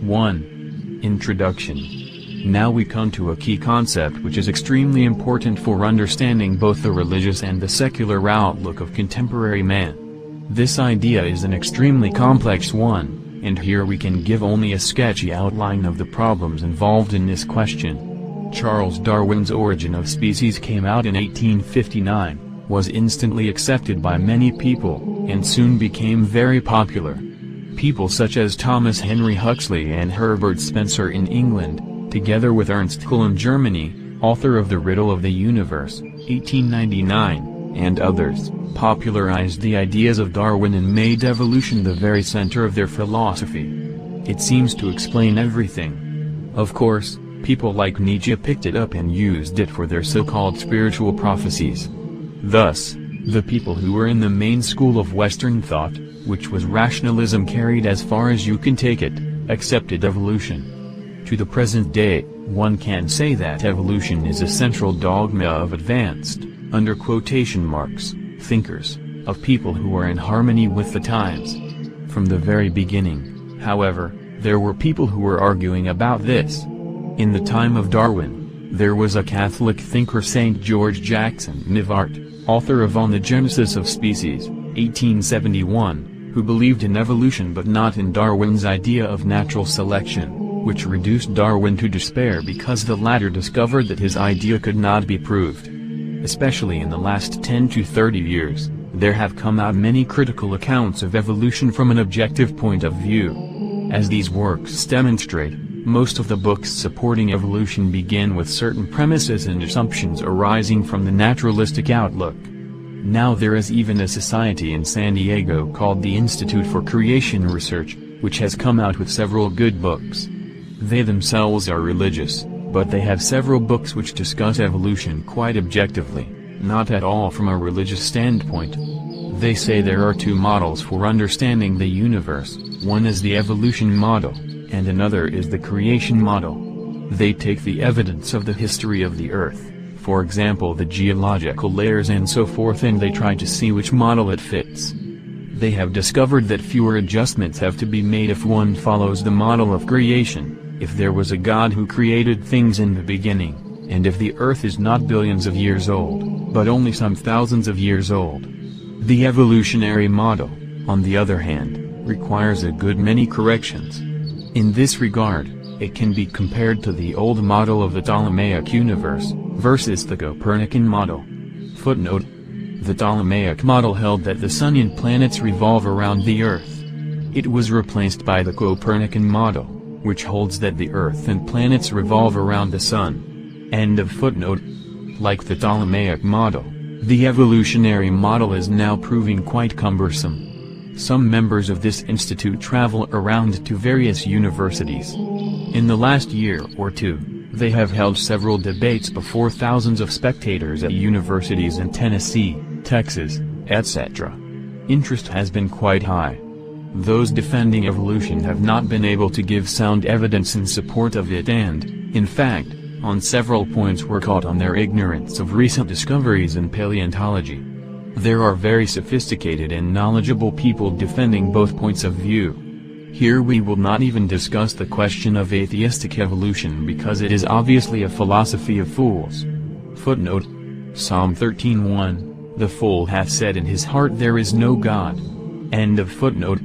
1. Introduction. Now we come to a key concept which is extremely important for understanding both the religious and the secular outlook of contemporary man. This idea is an extremely complex one, and here we can give only a sketchy outline of the problems involved in this question. Charles Darwin's Origin of Species came out in 1859, was instantly accepted by many people, and soon became very popular. People such as Thomas Henry Huxley and Herbert Spencer in England, together with Ernst Haeckel in Germany, author of The Riddle of the Universe, 1899, and others, popularized the ideas of Darwin and made evolution the very center of their philosophy. It seems to explain everything. Of course, people like Nietzsche picked it up and used it for their so-called spiritual prophecies. Thus, the people who were in the main school of Western thought, which was rationalism carried as far as you can take it, accepted evolution. To the present day, one can say that evolution is a central dogma of advanced, under quotation marks, thinkers, of people who are in harmony with the times. From the very beginning, however, there were people who were arguing about this. In the time of Darwin, there was a Catholic thinker, St. George Jackson Mivart, author of On the Genesis of Species, 1871, who believed in evolution but not in Darwin's idea of natural selection, which reduced Darwin to despair because the latter discovered that his idea could not be proved. Especially in the last 10 to 30 years, there have come out many critical accounts of evolution from an objective point of view. As these works demonstrate, most of the books supporting evolution begin with certain premises and assumptions arising from the naturalistic outlook. Now there is even a society in San Diego called the Institute for Creation Research, which has come out with several good books. They themselves are religious, but they have several books which discuss evolution quite objectively, not at all from a religious standpoint. They say there are two models for understanding the universe, one is the evolution model, and another is the creation model. They take the evidence of the history of the Earth, for example the geological layers and so forth, and they try to see which model it fits. They have discovered that fewer adjustments have to be made if one follows the model of creation. If there was a God who created things in the beginning, and if the Earth is not billions of years old, but only some thousands of years old. The evolutionary model, on the other hand, requires a good many corrections. In this regard, it can be compared to the old model of the Ptolemaic universe, versus the Copernican model. Footnote: the Ptolemaic model held that the Sun and planets revolve around the Earth. It was replaced by the Copernican model, which holds that the Earth and planets revolve around the Sun. End of footnote. Like the Ptolemaic model, the evolutionary model is now proving quite cumbersome. Some members of this institute travel around to various universities. In the last year or two, they have held several debates before thousands of spectators at universities in Tennessee, Texas, etc. Interest has been quite high. Those defending evolution have not been able to give sound evidence in support of it and, in fact, on several points were caught on their ignorance of recent discoveries in paleontology. There are very sophisticated and knowledgeable people defending both points of view. Here we will not even discuss the question of atheistic evolution because it is obviously a philosophy of fools. Footnote: Psalm 13:1, the fool hath said in his heart there is no God. End of footnote.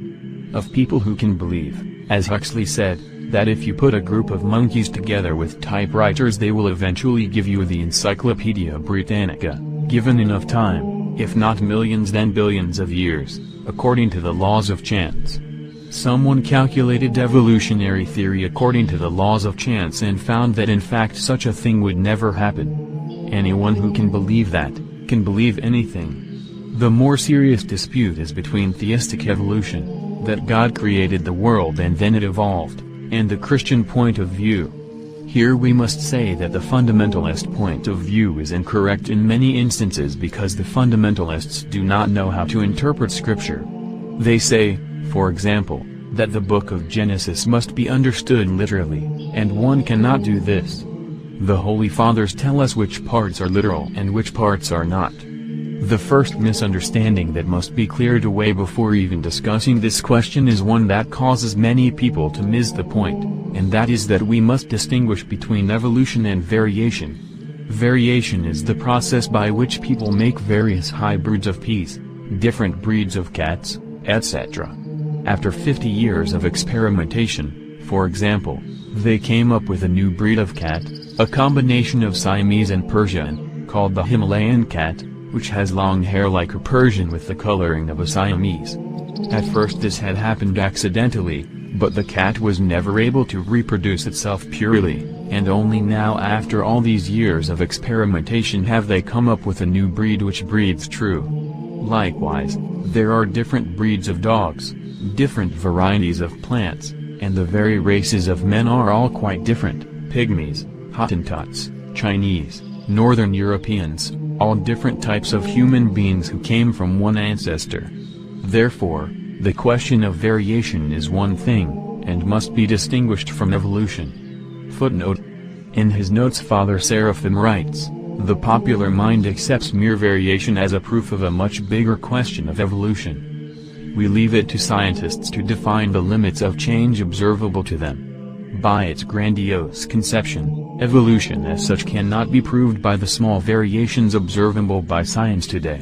Of people who can believe, as Huxley said, that if you put a group of monkeys together with typewriters they will eventually give you the Encyclopedia Britannica, given enough time, if not millions then billions of years, according to the laws of chance. Someone calculated evolutionary theory according to the laws of chance and found that in fact such a thing would never happen. Anyone who can believe that, can believe anything. The more serious dispute is between theistic evolution, that God created the world and then it evolved, and the Christian point of view. Here we must say that the fundamentalist point of view is incorrect in many instances because the fundamentalists do not know how to interpret Scripture. They say, for example, that the book of Genesis must be understood literally, and one cannot do this. The Holy Fathers tell us which parts are literal and which parts are not. The first misunderstanding that must be cleared away before even discussing this question is one that causes many people to miss the point, and that is that we must distinguish between evolution and variation. Variation is the process by which people make various hybrids of peas, different breeds of cats, etc. After 50 years of experimentation, for example, they came up with a new breed of cat, a combination of Siamese and Persian, called the Himalayan cat, which has long hair like a Persian with the coloring of a Siamese. At first this had happened accidentally, but the cat was never able to reproduce itself purely, and only now after all these years of experimentation have they come up with a new breed which breeds true. Likewise, there are different breeds of dogs, different varieties of plants, and the very races of men are all quite different: Pygmies, Hottentots, Chinese, Northern Europeans, all different types of human beings who came from one ancestor. Therefore, the question of variation is one thing, and must be distinguished from evolution. Footnote. In his notes Father Seraphim writes, "The popular mind accepts mere variation as a proof of a much bigger question of evolution. We leave it to scientists to define the limits of change observable to them. By its grandiose conception, evolution as such cannot be proved by the small variations observable by science today.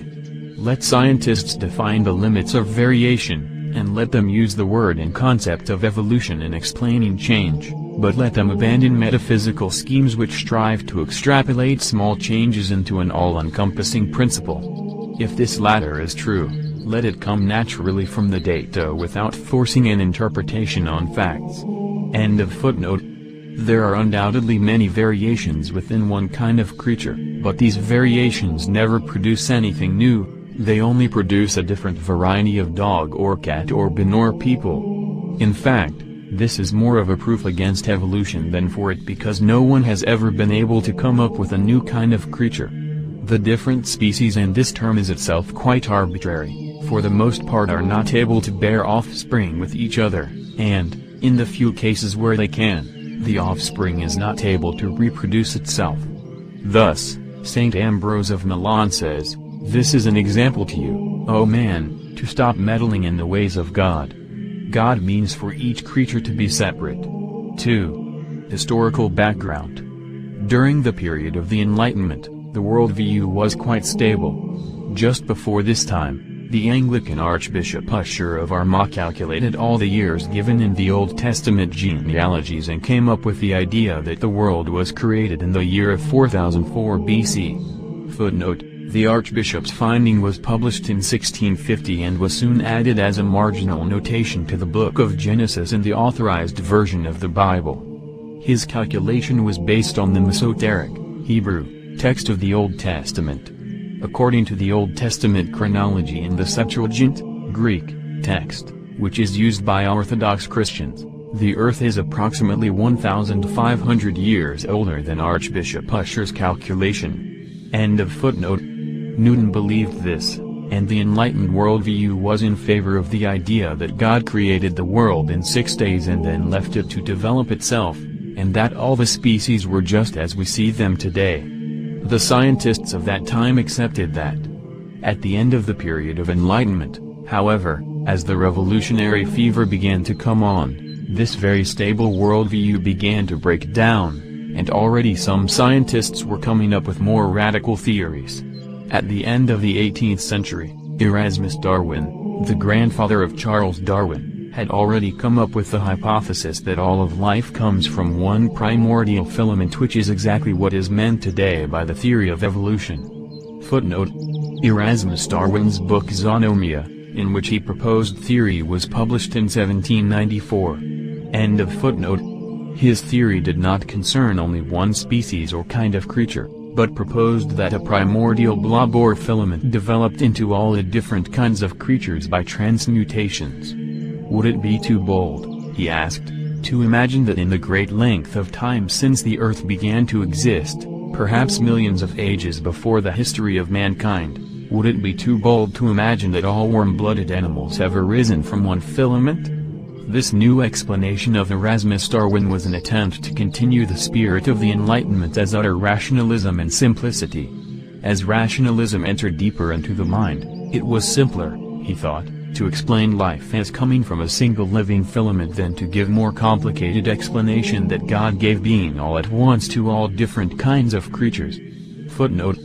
Let scientists define the limits of variation, and let them use the word and concept of evolution in explaining change, but let them abandon metaphysical schemes which strive to extrapolate small changes into an all-encompassing principle. If this latter is true, let it come naturally from the data without forcing an interpretation on facts." End of footnote. There are undoubtedly many variations within one kind of creature, but these variations never produce anything new, they only produce a different variety of dog or cat or being or people. In fact, this is more of a proof against evolution than for it, because no one has ever been able to come up with a new kind of creature. The different species, and this term is itself quite arbitrary, for the most part are not able to bear offspring with each other, and, in the few cases where they can, the offspring is not able to reproduce itself. Thus, Saint Ambrose of Milan says, "This is an example to you, O man, to stop meddling in the ways of God. God means for each creature to be separate." 2. Historical background. During the period of the Enlightenment, the worldview was quite stable. Just before this time, the Anglican Archbishop Usher of Armagh calculated all the years given in the Old Testament genealogies and came up with the idea that the world was created in the year of 4004 BC. Footnote. The Archbishop's finding was published in 1650 and was soon added as a marginal notation to the Book of Genesis in the Authorized Version of the Bible. His calculation was based on the Masoteric, Hebrew, text of the Old Testament. According to the Old Testament chronology in the Septuagint, Greek, text, which is used by Orthodox Christians, the Earth is approximately 1,500 years older than Archbishop Usher's calculation. End of footnote. Newton believed this, and the enlightened worldview was in favor of the idea that God created the world in 6 days and then left it to develop itself, and that all the species were just as we see them today. The scientists of that time accepted that. At the end of the period of enlightenment, however, as the revolutionary fever began to come on, this very stable worldview began to break down, and already some scientists were coming up with more radical theories. At the end of the 18th century, Erasmus Darwin, the grandfather of Charles Darwin, had already come up with the hypothesis that all of life comes from one primordial filament, which is exactly what is meant today by the theory of evolution. Footnote. Erasmus Darwin's book Zoonomia, in which he proposed theory, was published in 1794. End of footnote. His theory did not concern only one species or kind of creature, but proposed that a primordial blob or filament developed into all the different kinds of creatures by transmutations. Would it be too bold, he asked, to imagine that in the great length of time since the Earth began to exist, perhaps millions of ages before the history of mankind, would it be too bold to imagine that all warm-blooded animals have arisen from one filament? This new explanation of Erasmus Darwin was an attempt to continue the spirit of the Enlightenment as utter rationalism and simplicity. As rationalism entered deeper into the mind, it was simpler, he thought, to explain life as coming from a single living filament than to give more complicated explanation that God gave being all at once to all different kinds of creatures. Footnote: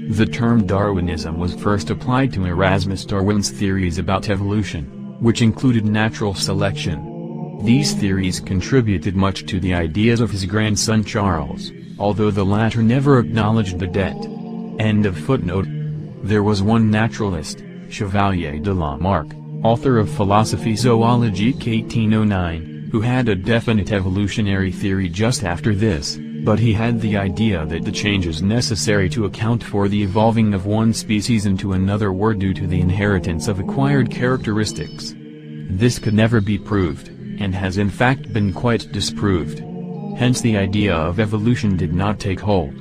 the term Darwinism was first applied to Erasmus Darwin's theories about evolution, which included natural selection. These theories contributed much to the ideas of his grandson Charles, although the latter never acknowledged the debt. End of footnote. There was one naturalist, Chevalier de Lamarck, author of Philosophie zoologique 1809, who had a definite evolutionary theory just after this, but he had the idea that the changes necessary to account for the evolving of one species into another were due to the inheritance of acquired characteristics. This could never be proved, and has in fact been quite disproved. Hence the idea of evolution did not take hold.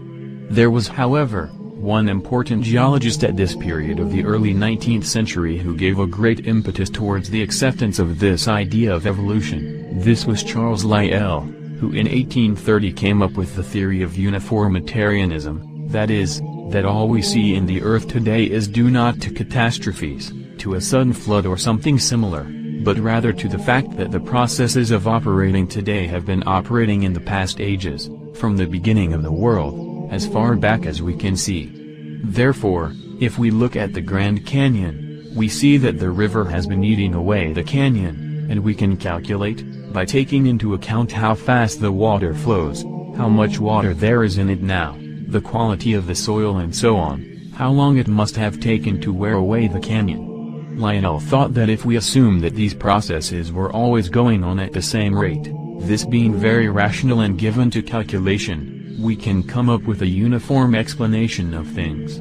There was, however, one important geologist at this period of the early 19th century who gave a great impetus towards the acceptance of this idea of evolution. This was Charles Lyell, who in 1830 came up with the theory of uniformitarianism, that is, that all we see in the earth today is due not to catastrophes, to a sudden flood or something similar, but rather to the fact that the processes of operating today have been operating in the past ages, from the beginning of the world, as far back as we can see. Therefore, if we look at the Grand Canyon, we see that the river has been eating away the canyon, and we can calculate, by taking into account how fast the water flows, how much water there is in it now, the quality of the soil and so on, how long it must have taken to wear away the canyon. Lyell thought that if we assume that these processes were always going on at the same rate, this being very rational and given to calculation, we can come up with a uniform explanation of things.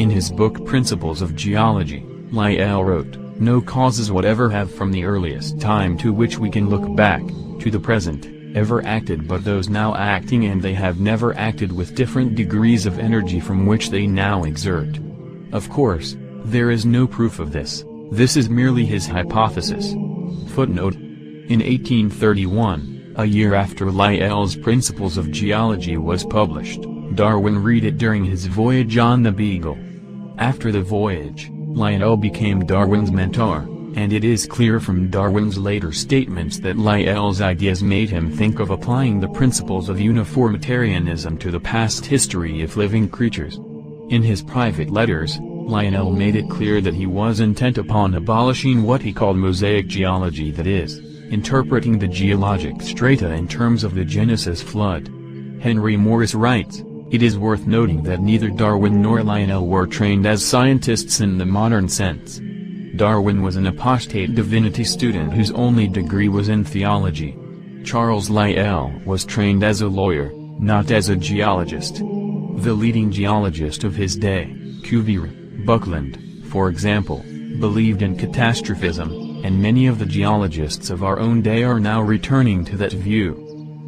In his book Principles of Geology, Lyell wrote, "No causes whatever have from the earliest time to which we can look back, to the present, ever acted but those now acting, and they have never acted with different degrees of energy from which they now exert." Of course, there is no proof of this. This is merely his hypothesis. Footnote: in 1831, a year after Lyell's Principles of Geology was published, Darwin read it during his voyage on the Beagle. After the voyage, Lyell became Darwin's mentor, and it is clear from Darwin's later statements that Lyell's ideas made him think of applying the principles of uniformitarianism to the past history of living creatures. In his private letters, Lyell made it clear that he was intent upon abolishing what he called mosaic geology, that is, interpreting the geologic strata in terms of the Genesis flood. Henry Morris writes, "It is worth noting that neither Darwin nor Lyell were trained as scientists in the modern sense. Darwin was an apostate divinity student whose only degree was in theology. Charles Lyell was trained as a lawyer, not as a geologist. The leading geologist of his day, Cuvier, Buckland, for example, believed in catastrophism, and many of the geologists of our own day are now returning to that view."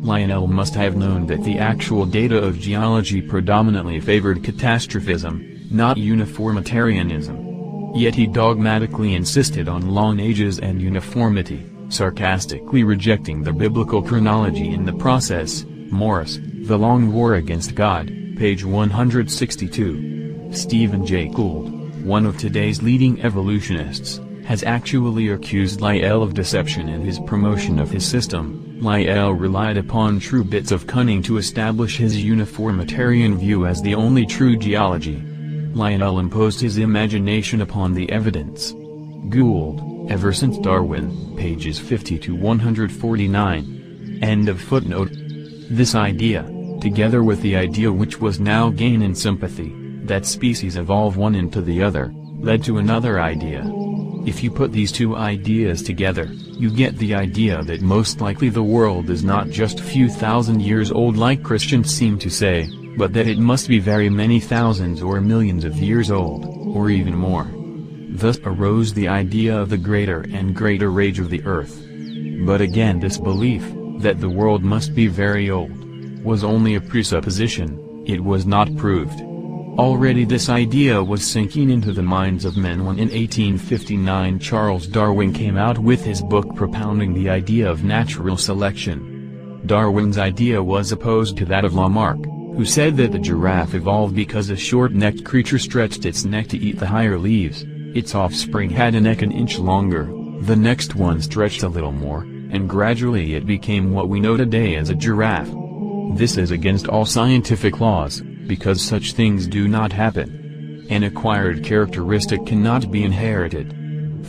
Lyell must have known that the actual data of geology predominantly favored catastrophism, not uniformitarianism. Yet he dogmatically insisted on long ages and uniformity, sarcastically rejecting the biblical chronology in the process. Morris, The Long War Against God, page 162. Stephen Jay Gould, one of today's leading evolutionists, has actually accused Lyell of deception in his promotion of his system. Lyell relied upon true bits of cunning to establish his uniformitarian view as the only true geology. Lyell imposed his imagination upon the evidence. Gould, Ever Since Darwin, pages 50 to 149. End of footnote. This idea, together with the idea which was now gained in sympathy, that species evolve one into the other, led to another idea. If you put these two ideas together, you get the idea that most likely the world is not just a few thousand years old like Christians seem to say, but that it must be very many thousands or millions of years old, or even more. Thus arose the idea of the greater and greater age of the earth. But again, this belief, that the world must be very old, was only a presupposition, it was not proved. Already this idea was sinking into the minds of men when in 1859 Charles Darwin came out with his book propounding the idea of natural selection. Darwin's idea was opposed to that of Lamarck, who said that the giraffe evolved because a short-necked creature stretched its neck to eat the higher leaves. Its offspring had a neck an inch longer, the next one stretched a little more, and gradually it became what we know today as a giraffe. This is against all scientific laws, because such things do not happen. An acquired characteristic cannot be inherited.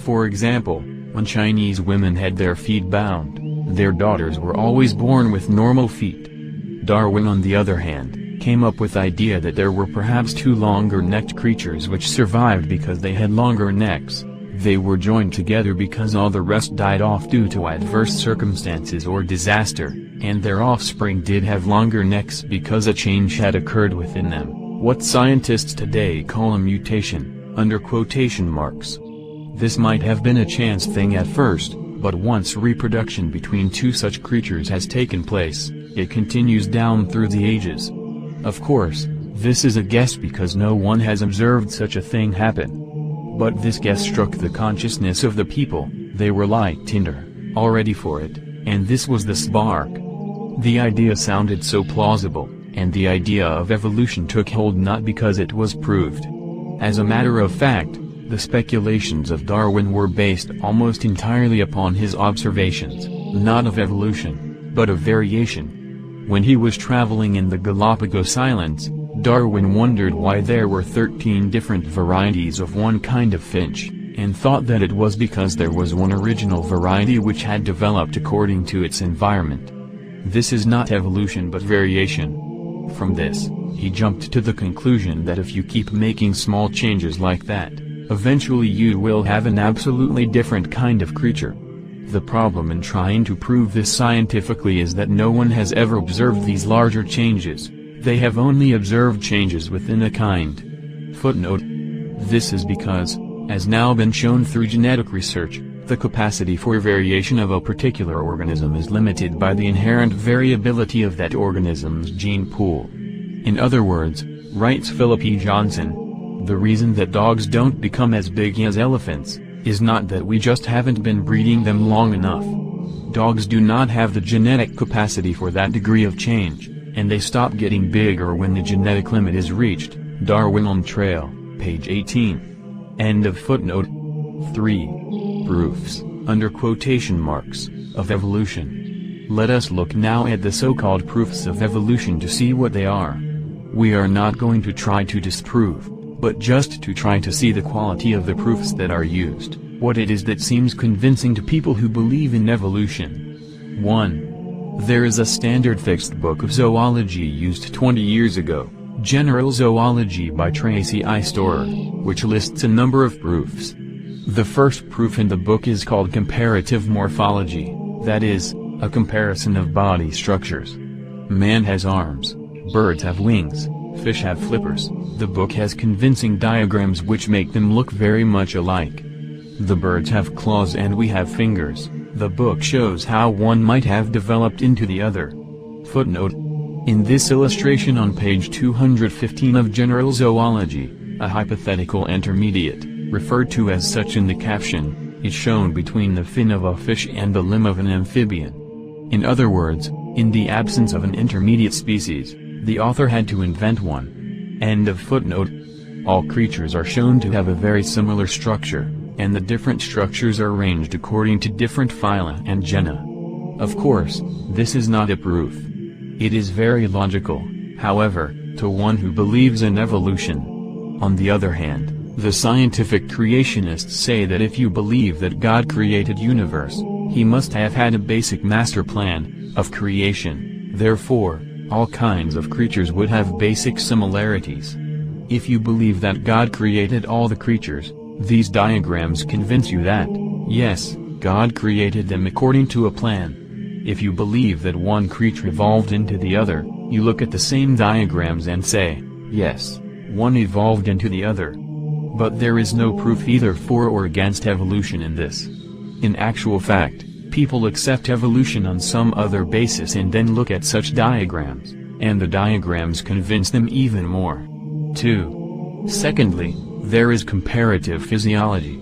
For example, when Chinese women had their feet bound, their daughters were always born with normal feet. Darwin, on the other hand, came up with the idea that there were perhaps two longer-necked creatures which survived because they had longer necks. They were joined together because all the rest died off due to adverse circumstances or disaster, and their offspring did have longer necks because a change had occurred within them, what scientists today call a mutation, under quotation marks. This might have been a chance thing at first, but once reproduction between two such creatures has taken place, it continues down through the ages. Of course, this is a guess because no one has observed such a thing happen. But this guess struck the consciousness of the people. They were like tinder, all ready for it, and this was the spark. The idea sounded so plausible, and the idea of evolution took hold not because it was proved. As a matter of fact, the speculations of Darwin were based almost entirely upon his observations, not of evolution, but of variation. When he was traveling in the Galapagos Islands, Darwin wondered why there were 13 different varieties of one kind of finch, and thought that it was because there was one original variety which had developed according to its environment. This is not evolution but variation. From this, he jumped to the conclusion that if you keep making small changes like that, eventually you will have an absolutely different kind of creature. The problem in trying to prove this scientifically is that no one has ever observed these larger changes. They have only observed changes within a kind. Footnote. This is because, as now been shown through genetic research, the capacity for variation of a particular organism is limited by the inherent variability of that organism's gene pool. In other words, writes Philip E. Johnson, the reason that dogs don't become as big as elephants, is not that we just haven't been breeding them long enough. Dogs do not have the genetic capacity for that degree of change, and they stop getting bigger when the genetic limit is reached. Darwin on Trail, page 18. End of footnote. 3. Proofs, under quotation marks, of evolution. Let us look now at the so-called proofs of evolution to see what they are. We are not going to try to disprove, but just to try to see the quality of the proofs that are used, what it is that seems convincing to people who believe in evolution. 1. There is a standard fixed book of zoology used 20 years ago, General Zoology by Tracy I. Storer, which lists a number of proofs. The first proof in the book is called comparative morphology, that is, a comparison of body structures. Man has arms, birds have wings, fish have flippers. The book has convincing diagrams which make them look very much alike. The birds have claws and we have fingers. The book shows how one might have developed into the other. Footnote. In this illustration on page 215 of General Zoology, a hypothetical intermediate, referred to as such in the caption, is shown between the fin of a fish and the limb of an amphibian. In other words, in the absence of an intermediate species, the author had to invent one. End of footnote. All creatures are shown to have a very similar structure, and the different structures are arranged according to different phyla and genera. Of course, this is not a proof. It is very logical, however, to one who believes in evolution. On the other hand, the scientific creationists say that if you believe that God created universe, he must have had a basic master plan of creation. Therefore, all kinds of creatures would have basic similarities. If you believe that God created all the creatures, these diagrams convince you that, yes, God created them according to a plan. If you believe that one creature evolved into the other, you look at the same diagrams and say, yes, one evolved into the other. But there is no proof either for or against evolution in this. In actual fact, people accept evolution on some other basis and then look at such diagrams, and the diagrams convince them even more. 2. Secondly, there is comparative physiology.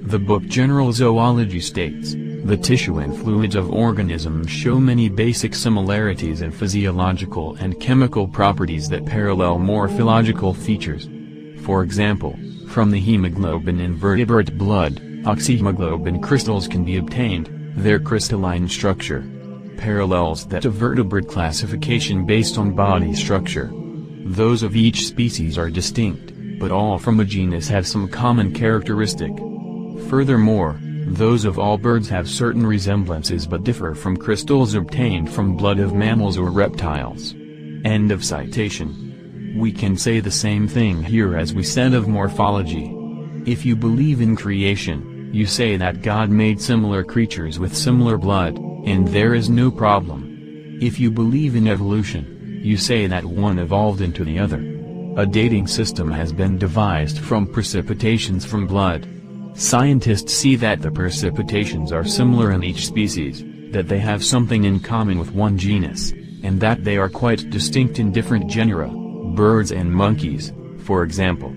The book General Zoology states, The tissue and fluids of organisms show many basic similarities in physiological and chemical properties that parallel morphological features. For example, from the hemoglobin in vertebrate blood, oxyhemoglobin crystals can be obtained. Their crystalline structure parallels that of vertebrate classification based on body structure. Those of each species are distinct, but all from a genus have some common characteristic. Furthermore, those of all birds have certain resemblances but differ from crystals obtained from blood of mammals or reptiles. End of citation. We can say the same thing here as we said of morphology. If you believe in creation, you say that God made similar creatures with similar blood, and there is no problem. If you believe in evolution, you say that one evolved into the other. A dating system has been devised from precipitations from blood. Scientists see that the precipitations are similar in each species, that they have something in common with one genus, and that they are quite distinct in different genera, birds and monkeys, for example.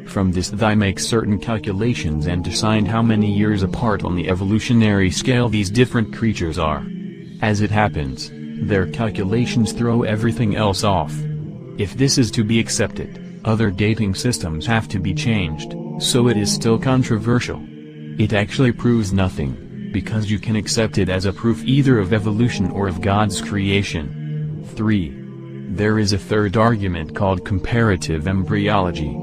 From this they make certain calculations and decide how many years apart on the evolutionary scale these different creatures are. As it happens, their calculations throw everything else off. If this is to be accepted, other dating systems have to be changed, so it is still controversial. It actually proves nothing, because you can accept it as a proof either of evolution or of God's creation. 3. There is a third argument called comparative embryology.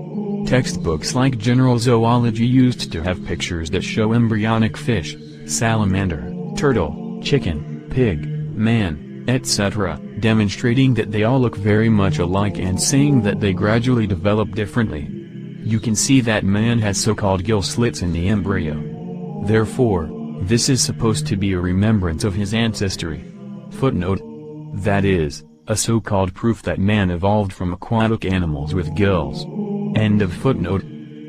Textbooks like general zoology used to have pictures that show embryonic fish, salamander, turtle, chicken, pig, man, etc., demonstrating that they all look very much alike and saying that they gradually develop differently. You can see that man has so-called gill slits in the embryo. Therefore, this is supposed to be a remembrance of his ancestry. Footnote. That is, a so-called proof that man evolved from aquatic animals with gills. End of footnote.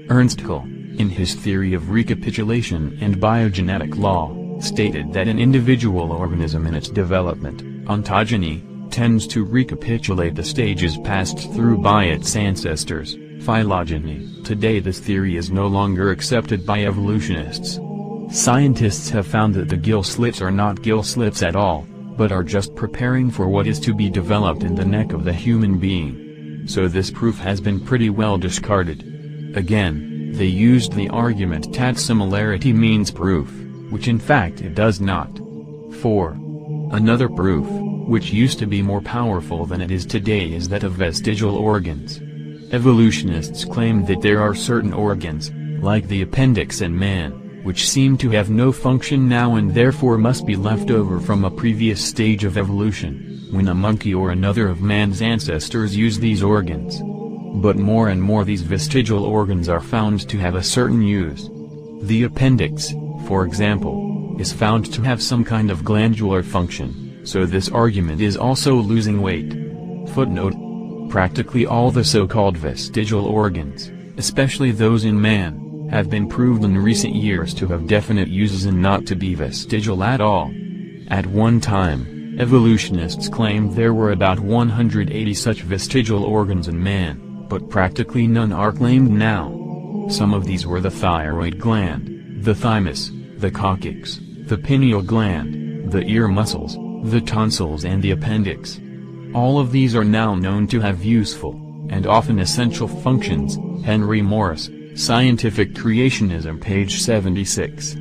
Ernst Kuhl, in his theory of recapitulation and biogenetic law, stated that an individual organism in its development, ontogeny, tends to recapitulate the stages passed through by its ancestors, phylogeny. Today this theory is no longer accepted by evolutionists. Scientists have found that the gill slits are not gill slits at all, but are just preparing for what is to be developed in the neck of the human being. So this proof has been pretty well discarded. Again, they used the argument that similarity means proof, which in fact it does not. 4. Another proof, which used to be more powerful than it is today, is that of vestigial organs. Evolutionists claim that there are certain organs, like the appendix in man, which seem to have no function now and therefore must be left over from a previous stage of evolution, when a monkey or another of man's ancestors used these organs. But more and more these vestigial organs are found to have a certain use. The appendix, for example, is found to have some kind of glandular function, so this argument is also losing weight. Footnote. Practically all the so-called vestigial organs, especially those in man, have been proved in recent years to have definite uses and not to be vestigial at all. At one time, evolutionists claimed there were about 180 such vestigial organs in man, but practically none are claimed now. Some of these were the thyroid gland, the thymus, the coccyx, the pineal gland, the ear muscles, the tonsils and the appendix. All of these are now known to have useful, and often essential functions. Henry Morris, Scientific Creationism, page 76.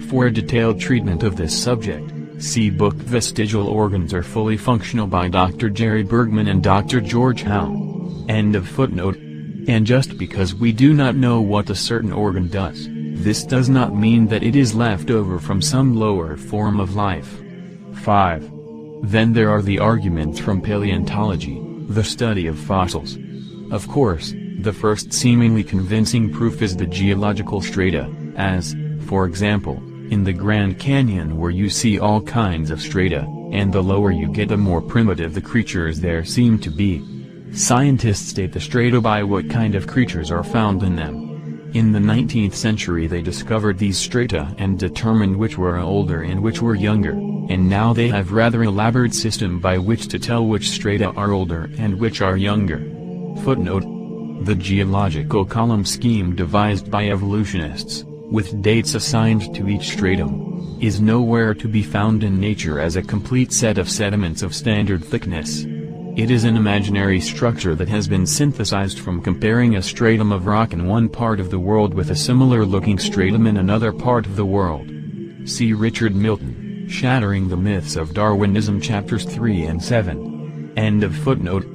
For a detailed treatment of this subject, see book Vestigial Organs Are Fully Functional by Dr. Jerry Bergman and Dr. George Howe. End of footnote. And just because we do not know what a certain organ does, this does not mean that it is left over from some lower form of life. 5. Then there are the arguments from paleontology, the study of fossils. Of course, the first seemingly convincing proof is the geological strata, as, for example, in the Grand Canyon, where you see all kinds of strata, and the lower you get the more primitive the creatures there seem to be. Scientists date the strata by what kind of creatures are found in them. In the 19th century they discovered these strata and determined which were older and which were younger, and now they have rather elaborate system by which to tell which strata are older and which are younger. Footnote. The geological column scheme devised by evolutionists, with dates assigned to each stratum, is nowhere to be found in nature as a complete set of sediments of standard thickness. It is an imaginary structure that has been synthesized from comparing a stratum of rock in one part of the world with a similar-looking stratum in another part of the world. See Richard Milton, Shattering the Myths of Darwinism, chapters 3 and 7. End of footnote.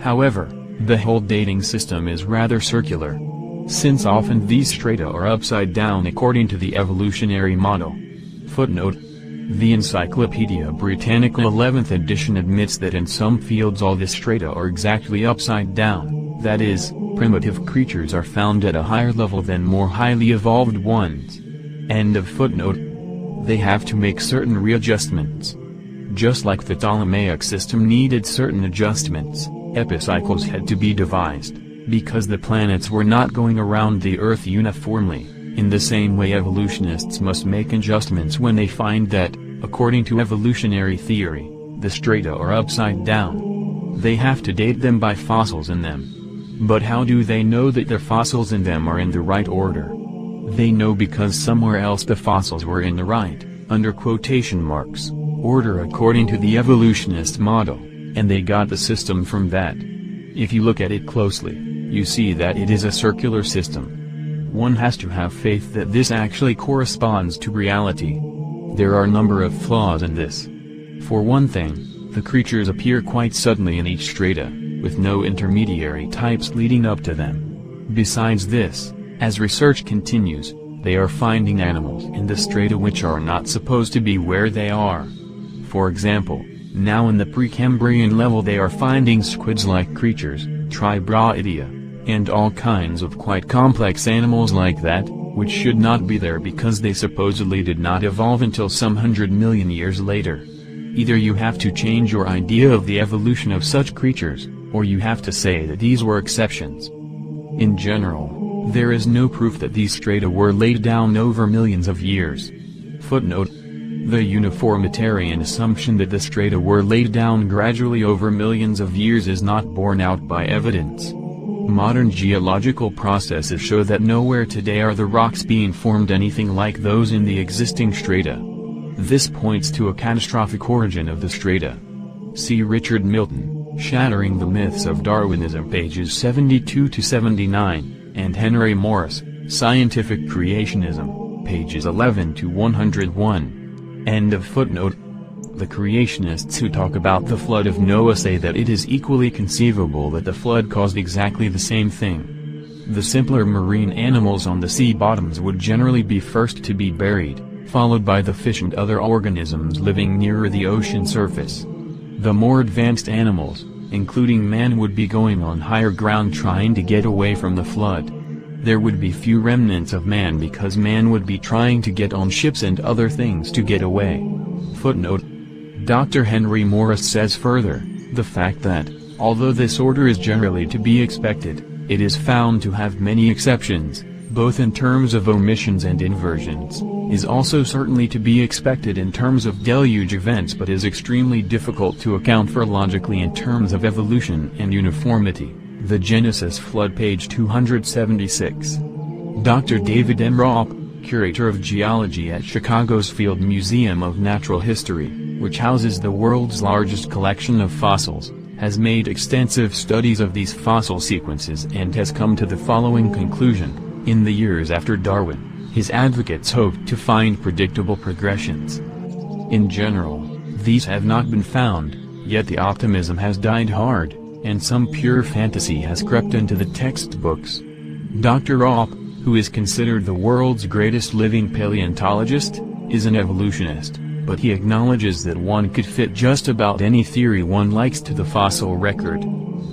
However, the whole dating system is rather circular, since often these strata are upside down according to the evolutionary model. Footnote. The Encyclopaedia Britannica 11th edition admits that in some fields all the strata are exactly upside down, that is, primitive creatures are found at a higher level than more highly evolved ones. End of footnote. They have to make certain readjustments. Just like the Ptolemaic system needed certain adjustments, epicycles had to be devised, because the planets were not going around the Earth uniformly. In the same way, evolutionists must make adjustments when they find that, according to evolutionary theory, the strata are upside down. They have to date them by fossils in them. But how do they know that the fossils in them are in the right order? They know because somewhere else the fossils were in the right, under quotation marks, order according to the evolutionist model, and they got the system from that. If you look at it closely, you see that it is a circular system. One has to have faith that this actually corresponds to reality. There are a number of flaws in this. For one thing, the creatures appear quite suddenly in each strata, with no intermediary types leading up to them. Besides this, as research continues, they are finding animals in the strata which are not supposed to be where they are. For example, now in the Precambrian level they are finding squids-like creatures, Tribraidia, and all kinds of quite complex animals like that, which should not be there because they supposedly did not evolve until some 100 million years later. Either you have to change your idea of the evolution of such creatures, or you have to say that these were exceptions. In general, there is no proof that these strata were laid down over millions of years. Footnote. The uniformitarian assumption that the strata were laid down gradually over millions of years is not borne out by evidence. Modern geological processes show that nowhere today are the rocks being formed anything like those in the existing strata. This points to a catastrophic origin of the strata. See Richard Milton, Shattering the Myths of Darwinism, pages 72 to 79, and Henry Morris, Scientific Creationism, pages 11 to 101. End of footnote. The creationists who talk about the flood of Noah say that it is equally conceivable that the flood caused exactly the same thing. The simpler marine animals on the sea bottoms would generally be first to be buried, followed by the fish and other organisms living nearer the ocean surface. The more advanced animals, including man, would be going on higher ground trying to get away from the flood. There would be few remnants of man because man would be trying to get on ships and other things to get away. Footnote. Dr. Henry Morris says further, the fact that, although this order is generally to be expected, it is found to have many exceptions, both in terms of omissions and inversions, is also certainly to be expected in terms of deluge events but is extremely difficult to account for logically in terms of evolution and uniformity. The Genesis Flood, page 276. Dr. David M. Ropp, curator of geology at Chicago's Field Museum of Natural History, which houses the world's largest collection of fossils, has made extensive studies of these fossil sequences and has come to the following conclusion: in the years after Darwin, his advocates hoped to find predictable progressions. In general, these have not been found, yet the optimism has died hard, and some pure fantasy has crept into the textbooks. Dr. Ropp, who is considered the world's greatest living paleontologist, is an evolutionist, but he acknowledges that one could fit just about any theory one likes to the fossil record.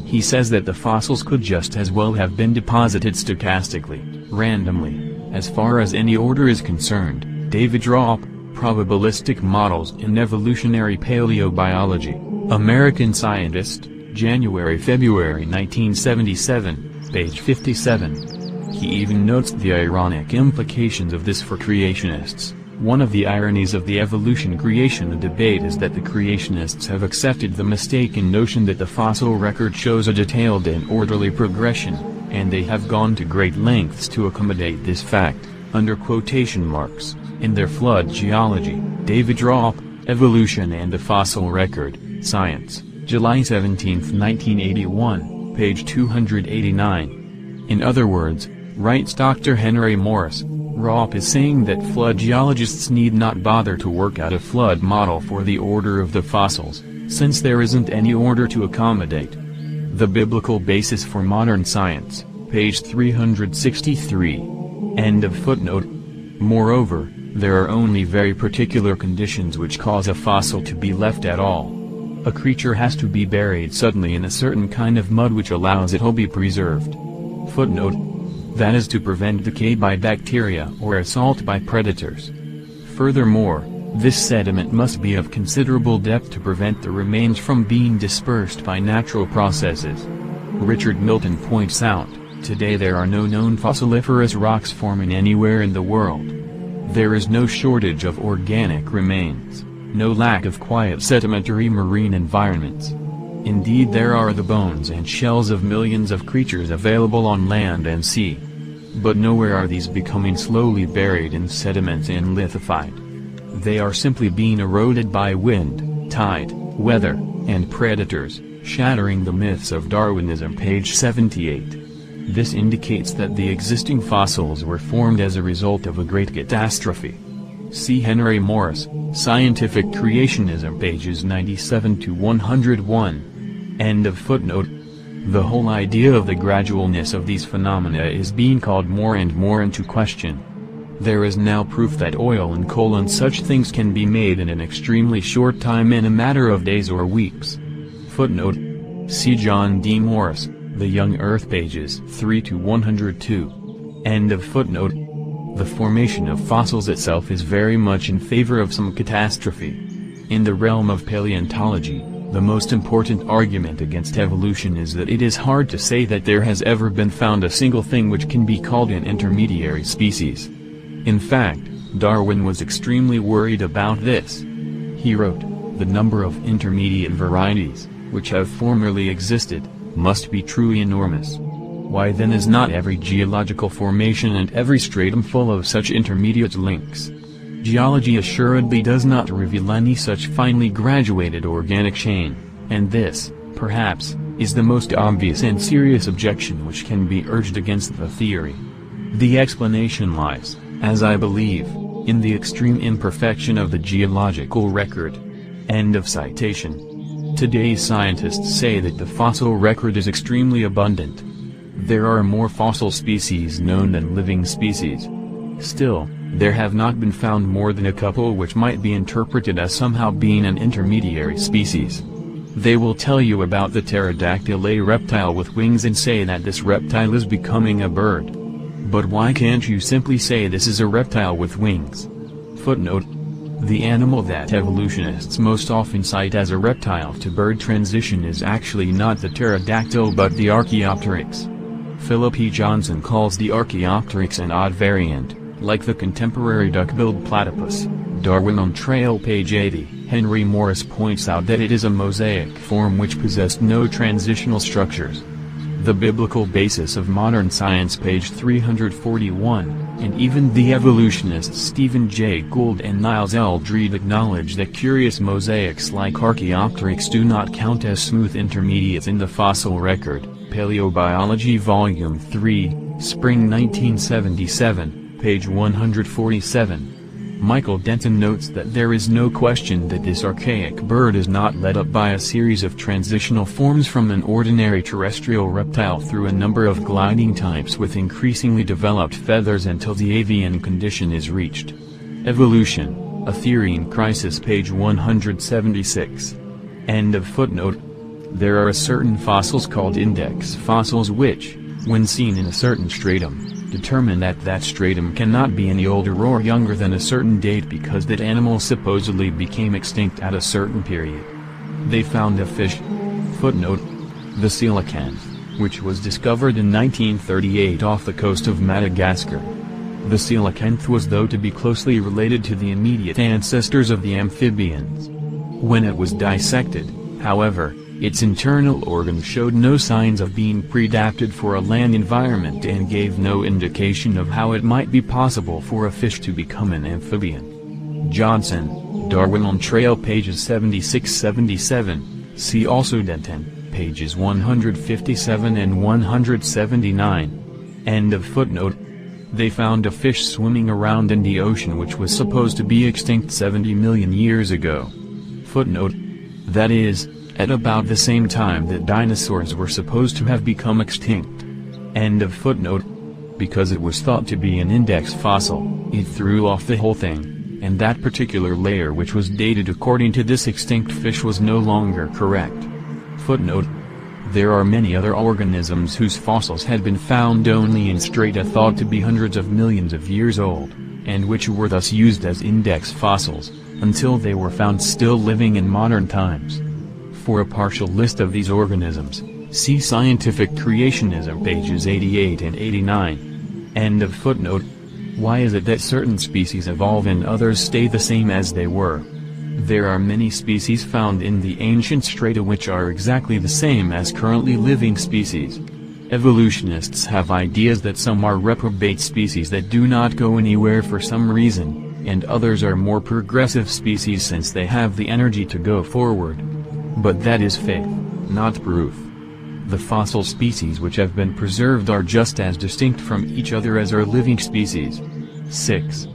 He says that the fossils could just as well have been deposited stochastically, randomly, as far as any order is concerned. David Ropp, Probabilistic Models in Evolutionary Paleobiology, American Scientist, January-February 1977, page 57. He even notes the ironic implications of this for creationists. One of the ironies of the evolution-creation debate is that the creationists have accepted the mistaken notion that the fossil record shows a detailed and orderly progression, and they have gone to great lengths to accommodate this fact. under quotation marks, in their flood geology. David Raup, Evolution and the Fossil Record, Science, July 17, 1981, page 289. In other words, writes Dr. Henry Morris, Raup is saying that flood geologists need not bother to work out a flood model for the order of the fossils, since there isn't any order to accommodate. The Biblical Basis for Modern Science, page 363. End of footnote. Moreover, there are only very particular conditions which cause a fossil to be left at all. A creature has to be buried suddenly in a certain kind of mud which allows it to be preserved. Footnote. That is to prevent decay by bacteria or assault by predators. Furthermore, this sediment must be of considerable depth to prevent the remains from being dispersed by natural processes. Richard Milton points out, today there are no known fossiliferous rocks forming anywhere in the world. There is no shortage of organic remains, no lack of quiet sedimentary marine environments. Indeed, there are the bones and shells of millions of creatures available on land and sea. But nowhere are these becoming slowly buried in sediments and lithified. They are simply being eroded by wind, tide, weather, and predators, shattering the myths of Darwinism. Page 78. This indicates that the existing fossils were formed as a result of a great catastrophe. See Henry Morris, Scientific Creationism, pages 97 to 101. End of footnote. The whole idea of the gradualness of these phenomena is being called more and more into question. There is now proof that oil and coal and such things can be made in an extremely short time, in a matter of days or weeks. Footnote. See John D. Morris, The Young Earth, pages 3 to 102. End of footnote. The formation of fossils itself is very much in favor of some catastrophe. In the realm of paleontology, the most important argument against evolution is that it is hard to say that there has ever been found a single thing which can be called an intermediary species. In fact, Darwin was extremely worried about this. He wrote, "The number of intermediate varieties, which have formerly existed, must be truly enormous. Why then is not every geological formation and every stratum full of such intermediate links? Geology assuredly does not reveal any such finely graduated organic chain, and this, perhaps, is the most obvious and serious objection which can be urged against the theory. The explanation lies, as I believe, in the extreme imperfection of the geological record." End of citation. Today's scientists say that the fossil record is extremely abundant. There are more fossil species known than living species. Still, there have not been found more than a couple which might be interpreted as somehow being an intermediary species. They will tell you about the pterodactyl, a reptile with wings, and say that this reptile is becoming a bird. But why can't you simply say this is a reptile with wings? Footnote. The animal that evolutionists most often cite as a reptile to bird transition is actually not the pterodactyl but the Archaeopteryx. Philip E. Johnson calls the Archaeopteryx an odd variant, like the contemporary duck-billed platypus. Darwin on Trail, page 80. Henry Morris points out that it is a mosaic form which possessed no transitional structures. The Biblical Basis of Modern Science, page 341, and even the evolutionists Stephen Jay Gould and Niles Eldred acknowledge that curious mosaics like Archaeopteryx do not count as smooth intermediates in the fossil record. Paleobiology, Volume 3, Spring 1977, page 147. Michael Denton notes that there is no question that this archaic bird is not led up by a series of transitional forms from an ordinary terrestrial reptile through a number of gliding types with increasingly developed feathers until the avian condition is reached. Evolution, A Theory in Crisis, page 176. End of footnote. There are certain fossils called index fossils which, when seen in a certain stratum, determine that that stratum cannot be any older or younger than a certain date because that animal supposedly became extinct at a certain period. They found a fish. Footnote. The coelacanth, which was discovered in 1938 off the coast of Madagascar. The coelacanth was thought to be closely related to the immediate ancestors of the amphibians. When it was dissected, however, Its internal organs showed no signs of being predapted for a land environment and gave no indication of how it might be possible for a fish to become an amphibian. Johnson, Darwin on Trail pages 76-77, see also Denton, pages 157 and 179. End of footnote. They found a fish swimming around in the ocean which was supposed to be extinct 70 million years ago. Footnote. That is, at about the same time that dinosaurs were supposed to have become extinct. End of footnote. Because it was thought to be an index fossil, it threw off the whole thing, and that particular layer which was dated according to this extinct fish was no longer correct. Footnote. There are many other organisms whose fossils had been found only in strata thought to be hundreds of millions of years old, and which were thus used as index fossils, until they were found still living in modern times. For a partial list of these organisms, see Scientific Creationism pages 88 and 89. End of footnote. Why is it that certain species evolve and others stay the same as they were? There are many species found in the ancient strata which are exactly the same as currently living species. Evolutionists have ideas that some are reprobate species that do not go anywhere for some reason, and others are more progressive species since they have the energy to go forward. But that is faith, not proof. The fossil species which have been preserved are just as distinct from each other as are living species. 6.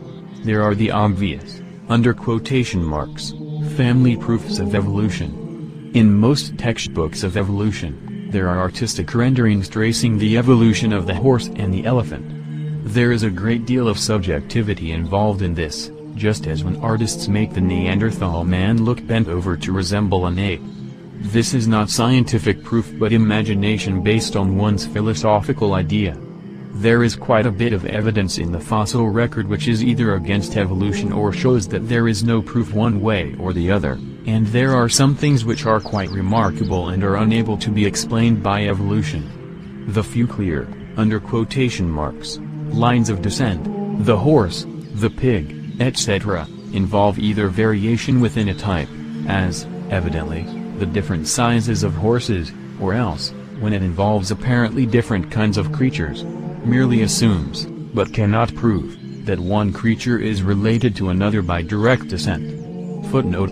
There are the obvious, under quotation marks, family proofs of evolution. In most textbooks of evolution, there are artistic renderings tracing the evolution of the horse and the elephant. There is a great deal of subjectivity involved in this, just as when artists make the Neanderthal man look bent over to resemble an ape. This is not scientific proof but imagination based on one's philosophical idea. There is quite a bit of evidence in the fossil record which is either against evolution or shows that there is no proof one way or the other, and there are some things which are quite remarkable and are unable to be explained by evolution. The few clear, under quotation marks, lines of descent, the horse, the pig, etc., involve either variation within a type, as, evidently, the different sizes of horses, or else, when it involves apparently different kinds of creatures, merely assumes, but cannot prove, that one creature is related to another by direct descent. Footnote.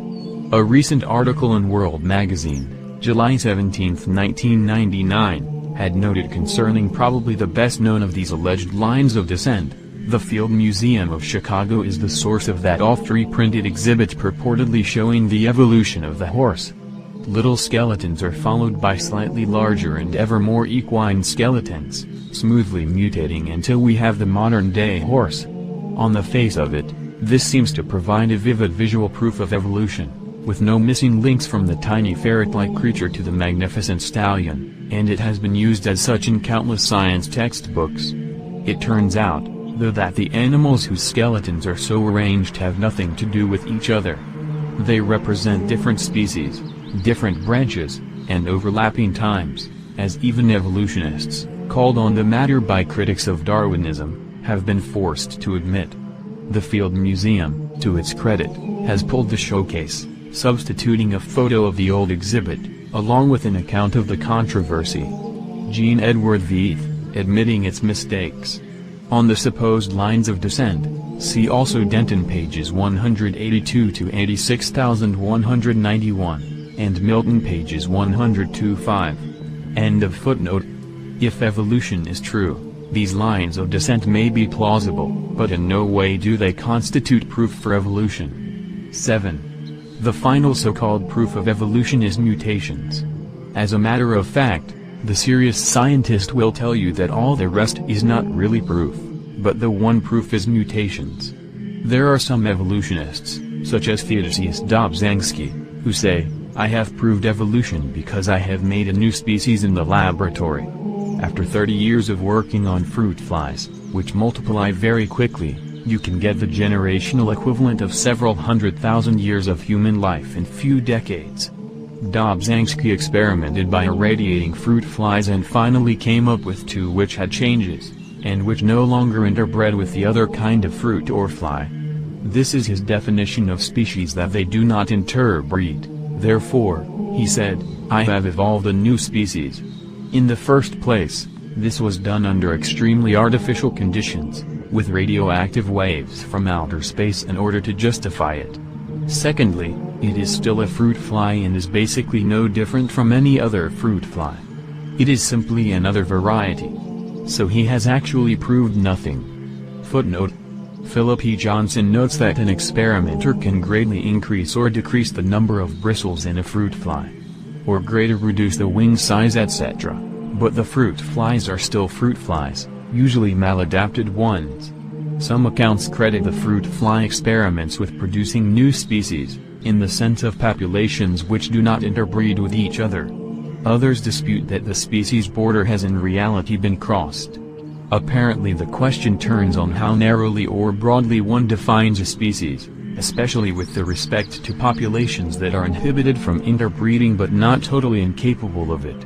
A recent article in World Magazine, July 17, 1999, had noted concerning probably the best known of these alleged lines of descent, the Field Museum of Chicago is the source of that oft-reprinted exhibit purportedly showing the evolution of the horse. Little skeletons are followed by slightly larger and ever more equine skeletons, smoothly mutating until we have the modern-day horse. On the face of it, this seems to provide a vivid visual proof of evolution, with no missing links from the tiny ferret-like creature to the magnificent stallion, and it has been used as such in countless science textbooks. It turns out, though, that the animals whose skeletons are so arranged have nothing to do with each other. They represent different species, different branches, and overlapping times, as even evolutionists, called on the matter by critics of Darwinism, have been forced to admit. The Field Museum, to its credit, has pulled the showcase, substituting a photo of the old exhibit, along with an account of the controversy. Jean Edward Veith, admitting its mistakes. On the supposed lines of descent, see also Denton pages 182 to 86,191. And Milton pages 102-5. End of footnote. If evolution is true, these lines of descent may be plausible, but in no way do they constitute proof for evolution. 7. The final so-called proof of evolution is mutations. As a matter of fact, the serious scientist will tell you that all the rest is not really proof, but the one proof is mutations. There are some evolutionists, such as Theodosius Dobzhansky, who say, I have proved evolution because I have made a new species in the laboratory. After 30 years of working on fruit flies, which multiply very quickly, you can get the generational equivalent of several 100,000 years of human life in few decades. Dobzhansky experimented by irradiating fruit flies and finally came up with two which had changes, and which no longer interbred with the other kind of fruit or fly. This is his definition of species, that they do not interbreed. Therefore, he said, I have evolved a new species. In the first place, this was done under extremely artificial conditions, with radioactive waves from outer space in order to justify it. Secondly, it is still a fruit fly and is basically no different from any other fruit fly. It is simply another variety. So he has actually proved nothing. Footnote: Philip E. Johnson notes that an experimenter can greatly increase or decrease the number of bristles in a fruit fly, or greatly reduce the wing size, etc. But the fruit flies are still fruit flies, usually maladapted ones. Some accounts credit the fruit fly experiments with producing new species, in the sense of populations which do not interbreed with each other. Others dispute that the species border has in reality been crossed. Apparently the question turns on how narrowly or broadly one defines a species, especially with the respect to populations that are inhibited from interbreeding but not totally incapable of it.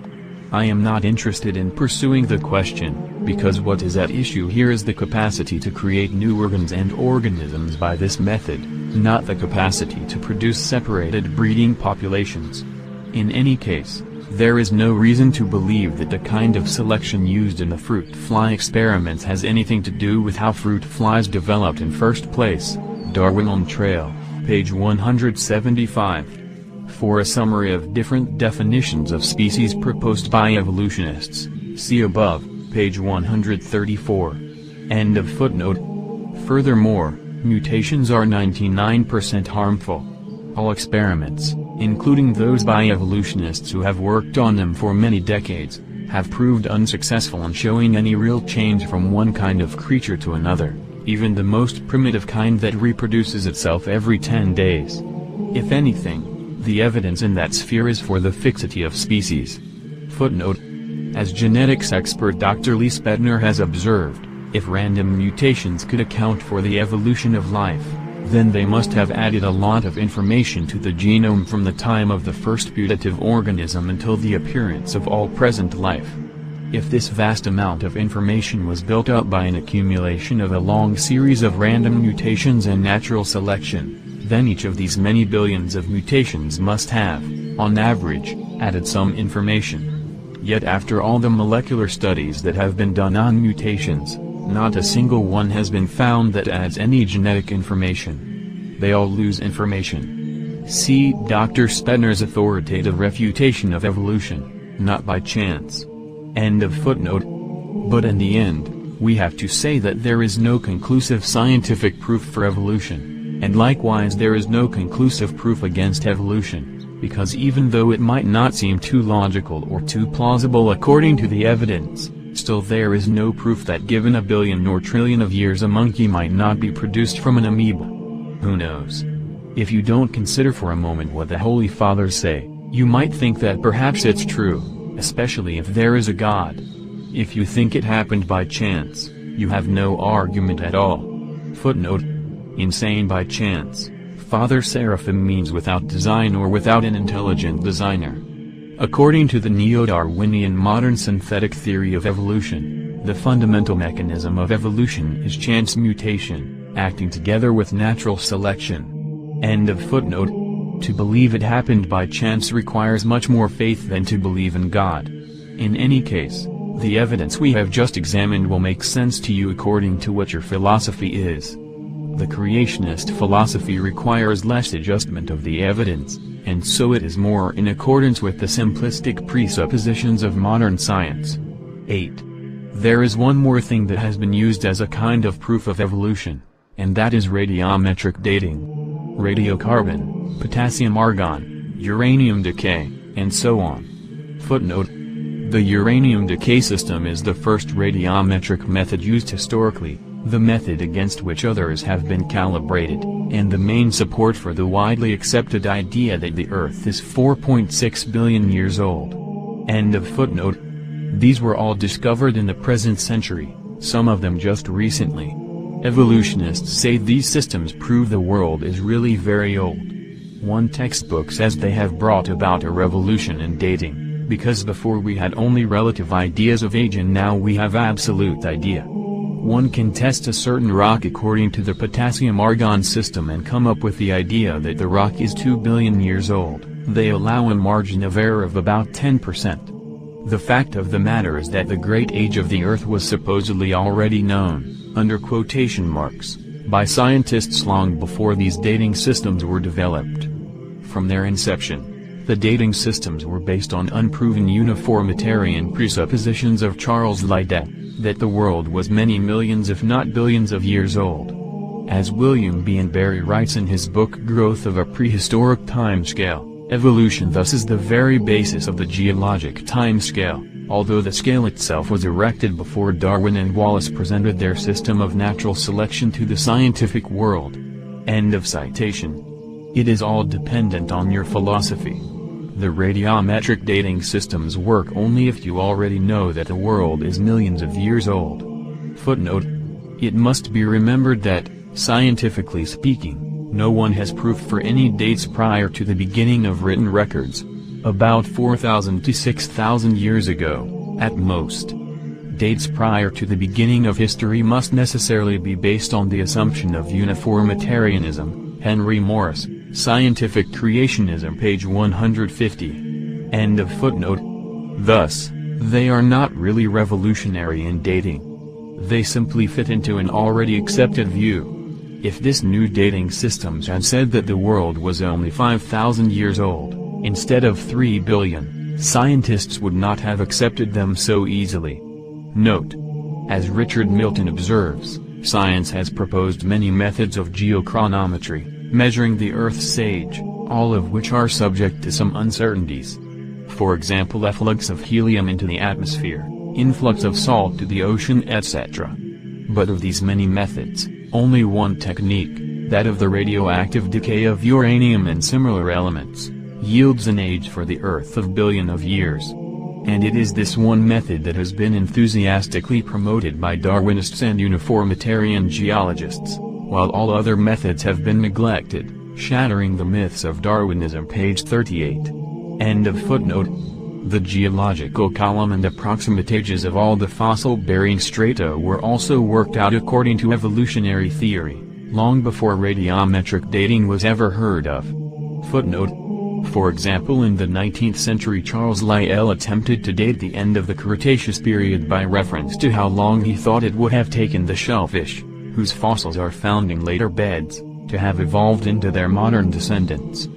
I am not interested in pursuing the question, because what is at issue here is the capacity to create new organs and organisms by this method, not the capacity to produce separated breeding populations. In any case, there is no reason to believe that the kind of selection used in the fruit fly experiments has anything to do with how fruit flies developed in first place. Darwin on Trail, page 175. For a summary of different definitions of species proposed by evolutionists, see above, page 134. End of footnote. Furthermore, mutations are 99% harmful. All experiments, including those by evolutionists who have worked on them for many decades, have proved unsuccessful in showing any real change from one kind of creature to another, even the most primitive kind that reproduces itself every 10 days. If anything, the evidence in that sphere is for the fixity of species. Footnote: As genetics expert Dr. Lee Spedner has observed, if random mutations could account for the evolution of life, then they must have added a lot of information to the genome from the time of the first putative organism until the appearance of all present life. If this vast amount of information was built up by an accumulation of a long series of random mutations and natural selection, then each of these many billions of mutations must have, on average, added some information. Yet after all the molecular studies that have been done on mutations, not a single one has been found that adds any genetic information. They all lose information. See Dr. Spedner's authoritative refutation of evolution, not by chance. End of footnote. But in the end, we have to say that there is no conclusive scientific proof for evolution. And likewise there is no conclusive proof against evolution, because even though it might not seem too logical or too plausible according to the evidence, still there is no proof that given a billion or trillion of years a monkey might not be produced from an amoeba. Who knows? If you don't consider for a moment what the Holy Fathers say, you might think that perhaps it's true, especially if there is a God. If you think it happened by chance, you have no argument at all. Footnote: Insane by chance, Father Seraphim means without design or without an intelligent designer. According to the neo-Darwinian modern synthetic theory of evolution, the fundamental mechanism of evolution is chance mutation, acting together with natural selection. End of footnote. To believe it happened by chance requires much more faith than to believe in God. In any case, the evidence we have just examined will make sense to you according to what your philosophy is. The creationist philosophy requires less adjustment of the evidence, and so it is more in accordance with the simplistic presuppositions of modern science. 8. There is one more thing that has been used as a kind of proof of evolution, and that is radiometric dating. Radiocarbon, potassium argon, uranium decay, and so on. Footnote: The uranium decay system is the first radiometric method used historically, the method against which others have been calibrated, and the main support for the widely accepted idea that the Earth is 4.6 billion years old. End of footnote. These were all discovered in the present century, some of them just recently. Evolutionists say these systems prove the world is really very old. One textbook says they have brought about a revolution in dating, because before we had only relative ideas of age and now we have absolute idea. One can test a certain rock according to the potassium-argon system and come up with the idea that the rock is 2 billion years old, They allow a margin of error of about 10%. The fact of the matter is that the great age of the Earth was supposedly already known, under quotation marks, by scientists long before these dating systems were developed. From their inception, the dating systems were based on unproven uniformitarian presuppositions of Charles Lyell, that the world was many millions if not billions of years old. As William B. and Barry writes in his book Growth of a Prehistoric Timescale, evolution thus is the very basis of the geologic timescale, although the scale itself was erected before Darwin and Wallace presented their system of natural selection to the scientific world. End of citation. It is all dependent on your philosophy. The radiometric dating systems work only if you already know that the world is millions of years old. Footnote. It must be remembered that, scientifically speaking, no one has proof for any dates prior to the beginning of written records. About 4,000 to 6,000 years ago, at most. Dates prior to the beginning of history must necessarily be based on the assumption of uniformitarianism. Henry Morris, Scientific Creationism, page 150. End of footnote. Thus, they are not really revolutionary in dating. They simply fit into an already accepted view. If this new dating systems had said that the world was only 5,000 years old, instead of 3 billion, scientists would not have accepted them so easily. Note. As Richard Milton observes, science has proposed many methods of geochronometry, measuring the Earth's age, all of which are subject to some uncertainties. For example, efflux of helium into the atmosphere, influx of salt to the ocean, etc. But of these many methods, only one technique, that of the radioactive decay of uranium and similar elements, yields an age for the Earth of billions of years. And it is this one method that has been enthusiastically promoted by Darwinists and uniformitarian geologists, while all other methods have been neglected, shattering the myths of Darwinism, page 38. End of footnote. The geological column and approximate ages of all the fossil-bearing strata were also worked out according to evolutionary theory, long before radiometric dating was ever heard of. Footnote. For example, in the 19th century, Charles Lyell attempted to date the end of the Cretaceous period by reference to how long he thought it would have taken the shellfish, whose fossils are found in later beds, to have evolved into their modern descendants.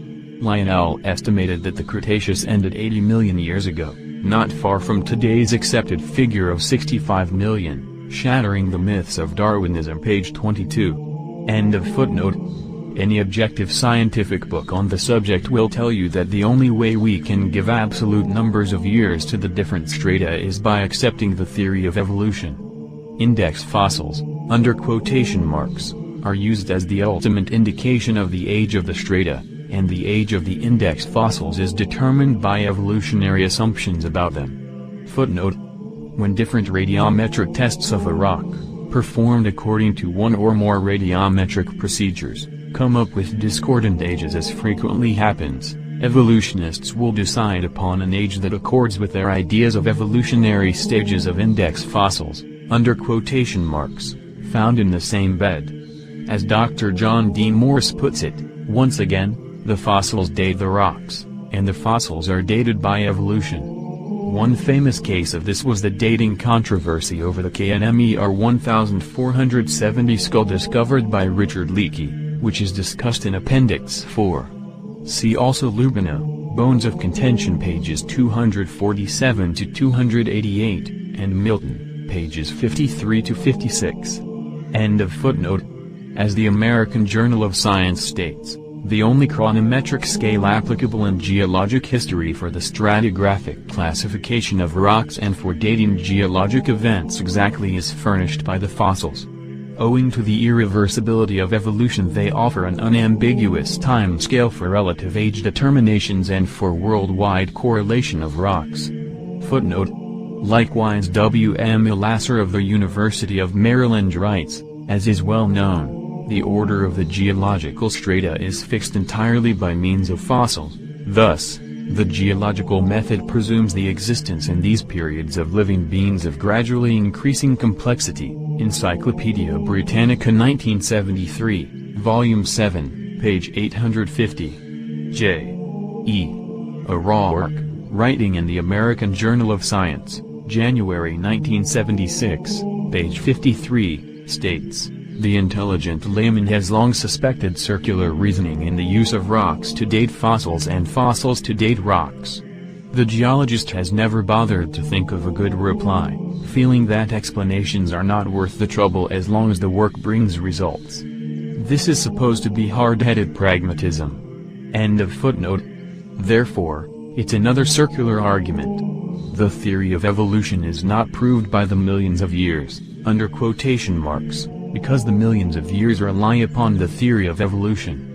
Lyell estimated that the Cretaceous ended 80 million years ago, not far from today's accepted figure of 65 million, shattering the myths of Darwinism, page 22. End of footnote. Any objective scientific book on the subject will tell you that the only way we can give absolute numbers of years to the different strata is by accepting the theory of evolution. Index fossils, under quotation marks, are used as the ultimate indication of the age of the strata, and the age of the index fossils is determined by evolutionary assumptions about them. Footnote. When different radiometric tests of a rock, performed according to one or more radiometric procedures, come up with discordant ages, as frequently happens, evolutionists will decide upon an age that accords with their ideas of evolutionary stages of index fossils, under quotation marks, found in the same bed. As Dr. John D. Morse puts it, once again, the fossils date the rocks, and the fossils are dated by evolution. One famous case of this was the dating controversy over the KNMER 1470 skull discovered by Richard Leakey, which is discussed in Appendix 4. See also Lubino, Bones of Contention, pages 247 to 288, and Milton, pages 53 to 56. End of footnote. As the American Journal of Science states, the only chronometric scale applicable in geologic history for the stratigraphic classification of rocks and for dating geologic events exactly is furnished by the fossils. Owing to the irreversibility of evolution, they offer an unambiguous time scale for relative age determinations and for worldwide correlation of rocks. Footnote. Likewise, W. M. Lasser of the University of Maryland writes, as is well known, the order of the geological strata is fixed entirely by means of fossils. Thus, the geological method presumes the existence in these periods of living beings of gradually increasing complexity. Encyclopaedia Britannica 1973, Volume 7, page 850. J. E. O'Rourke, writing in the American Journal of Science, January 1976, page 53, states, "The intelligent layman has long suspected circular reasoning in the use of rocks to date fossils and fossils to date rocks. The geologist has never bothered to think of a good reply, feeling that explanations are not worth the trouble as long as the work brings results. This is supposed to be hard-headed pragmatism." End of footnote. Therefore, it's another circular argument. The theory of evolution is not proved by the millions of years, under quotation marks, because the millions of years rely upon the theory of evolution.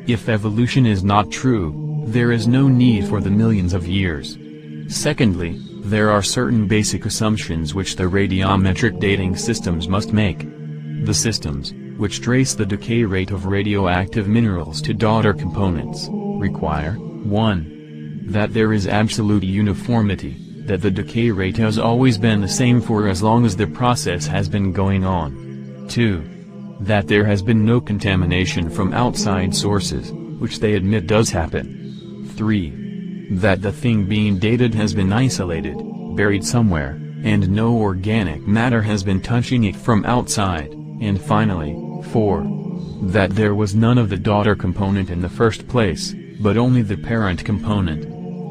If evolution is not true, there is no need for the millions of years. Secondly, there are certain basic assumptions which the radiometric dating systems must make. The systems, which trace the decay rate of radioactive minerals to daughter components, require, 1. That there is absolute uniformity, that the decay rate has always been the same for as long as the process has been going on. 2. That there has been no contamination from outside sources, which they admit does happen. 3. That the thing being dated has been isolated, buried somewhere, and no organic matter has been touching it from outside, and finally, 4. That there was none of the daughter component in the first place, but only the parent component.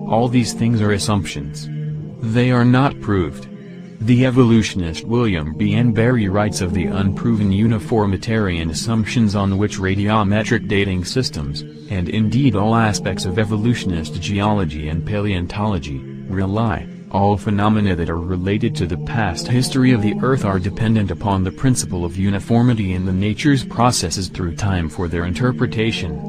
All these things are assumptions. They are not proved. The evolutionist William B. N. Barry writes of the unproven uniformitarian assumptions on which radiometric dating systems, and indeed all aspects of evolutionist geology and paleontology, rely. All phenomena that are related to the past history of the Earth are dependent upon the principle of uniformity in the nature's processes through time for their interpretation.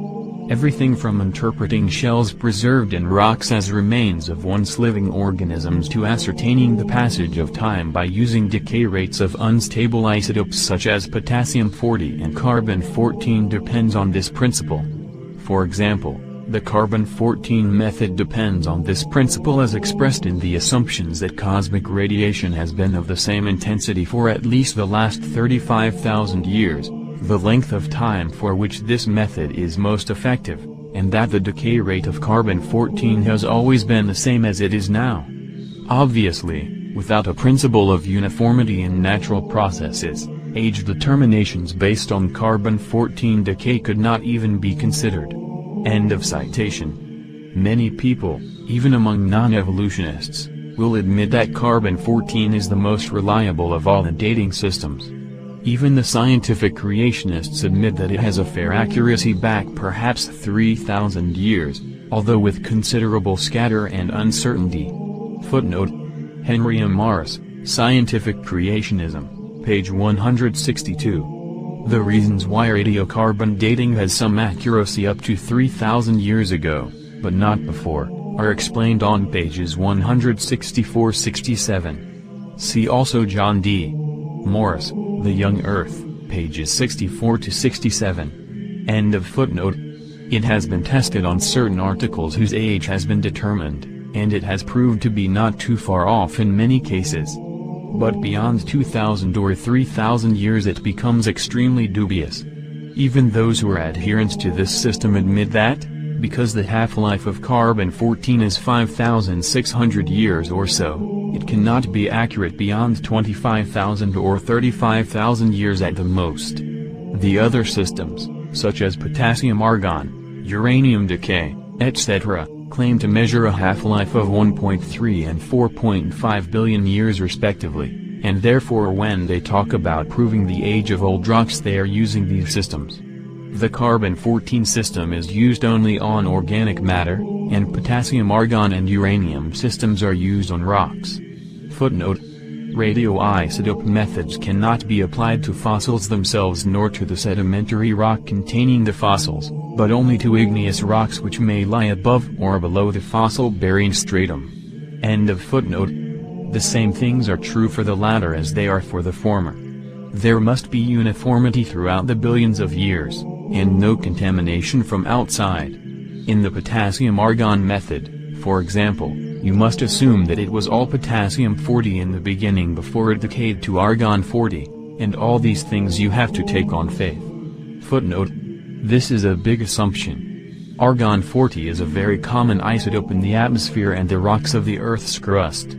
Everything from interpreting shells preserved in rocks as remains of once living organisms to ascertaining the passage of time by using decay rates of unstable isotopes such as potassium-40 and carbon-14 depends on this principle. For example, the carbon-14 method depends on this principle as expressed in the assumptions that cosmic radiation has been of the same intensity for at least the last 35,000 years, the length of time for which this method is most effective, and that the decay rate of carbon-14 has always been the same as it is now. Obviously, without a principle of uniformity in natural processes, age determinations based on carbon-14 decay could not even be considered. End of citation. Many people, even among non-evolutionists, will admit that carbon-14 is the most reliable of all the dating systems. Even the scientific creationists admit that it has a fair accuracy back perhaps 3,000 years, although with considerable scatter and uncertainty. Footnote: Henry M. Morris, Scientific Creationism, page 162. The reasons why radiocarbon dating has some accuracy up to 3,000 years ago, but not before, are explained on pages 164–67. See also John D. Morris, The Young Earth, pages 64–67. End of footnote. It has been tested on certain articles whose age has been determined, and it has proved to be not too far off in many cases. But beyond 2,000 or 3,000 years it becomes extremely dubious. Even those who are adherents to this system admit that, because the half-life of carbon-14 is 5,600 years or so, it cannot be accurate beyond 25,000 or 35,000 years at the most. The other systems, such as potassium-argon, uranium decay, etc., claim to measure a half-life of 1.3 and 4.5 billion years respectively, and therefore when they talk about proving the age of old rocks they are using these systems. The carbon-14 system is used only on organic matter, and potassium-argon and uranium systems are used on rocks. Footnote: radioisotope methods cannot be applied to fossils themselves nor to the sedimentary rock containing the fossils, but only to igneous rocks which may lie above or below the fossil-bearing stratum. End of footnote. The same things are true for the latter as they are for the former. There must be uniformity throughout the billions of years, and no contamination from outside. In the potassium-argon method, for example, you must assume that it was all potassium-40 in the beginning before it decayed to argon-40, and all these things you have to take on faith. Footnote: this is a big assumption. Argon-40 is a very common isotope in the atmosphere and the rocks of the Earth's crust.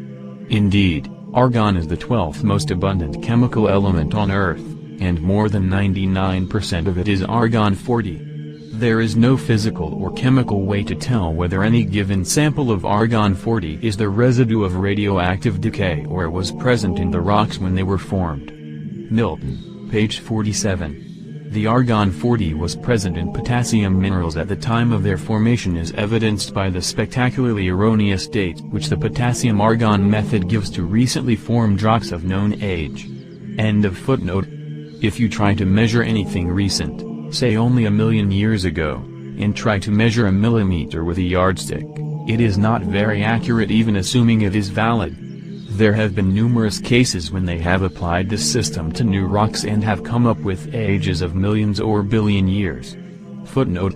Indeed, argon is the 12th most abundant chemical element on Earth, and more than 99% of it is argon-40. There is no physical or chemical way to tell whether any given sample of argon-40 is the residue of radioactive decay or was present in the rocks when they were formed. Milton, page 47. The argon-40 was present in potassium minerals at the time of their formation as evidenced by the spectacularly erroneous date which the potassium-argon method gives to recently formed rocks of known age. End of footnote. If you try to measure anything recent, say only a million years ago, and try to measure a millimeter with a yardstick, it is not very accurate even assuming it is valid. There have been numerous cases when they have applied this system to new rocks and have come up with ages of millions or billion years. Footnote.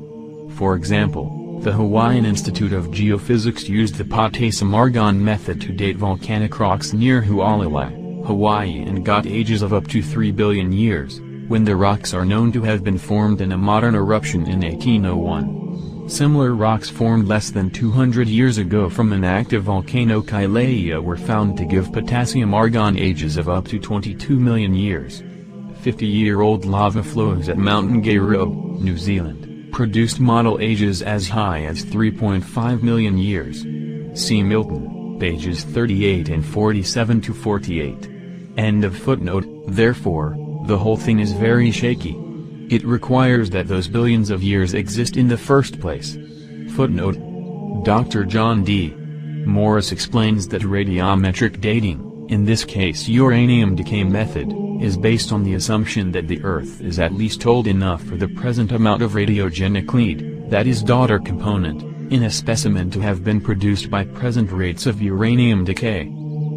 For example, the Hawaiian Institute of Geophysics used the potassium-argon method to date volcanic rocks near Hualalai, Hawaii and got ages of up to 3 billion years, when the rocks are known to have been formed in a modern eruption in 1801. Similar rocks formed less than 200 years ago from an active volcano Kailea were found to give potassium-argon ages of up to 22 million years. 50-year-old lava flows at Mount Ngauruhoe, New Zealand, produced model ages as high as 3.5 million years. See Milton, pages 38 and 47 to 48. End of footnote. Therefore, the whole thing is very shaky. It requires that those billions of years exist in the first place. Footnote. Dr. John D. Morris explains that radiometric dating, in this case uranium decay method, is based on the assumption that the Earth is at least old enough for the present amount of radiogenic lead, that is daughter component, in a specimen to have been produced by present rates of uranium decay.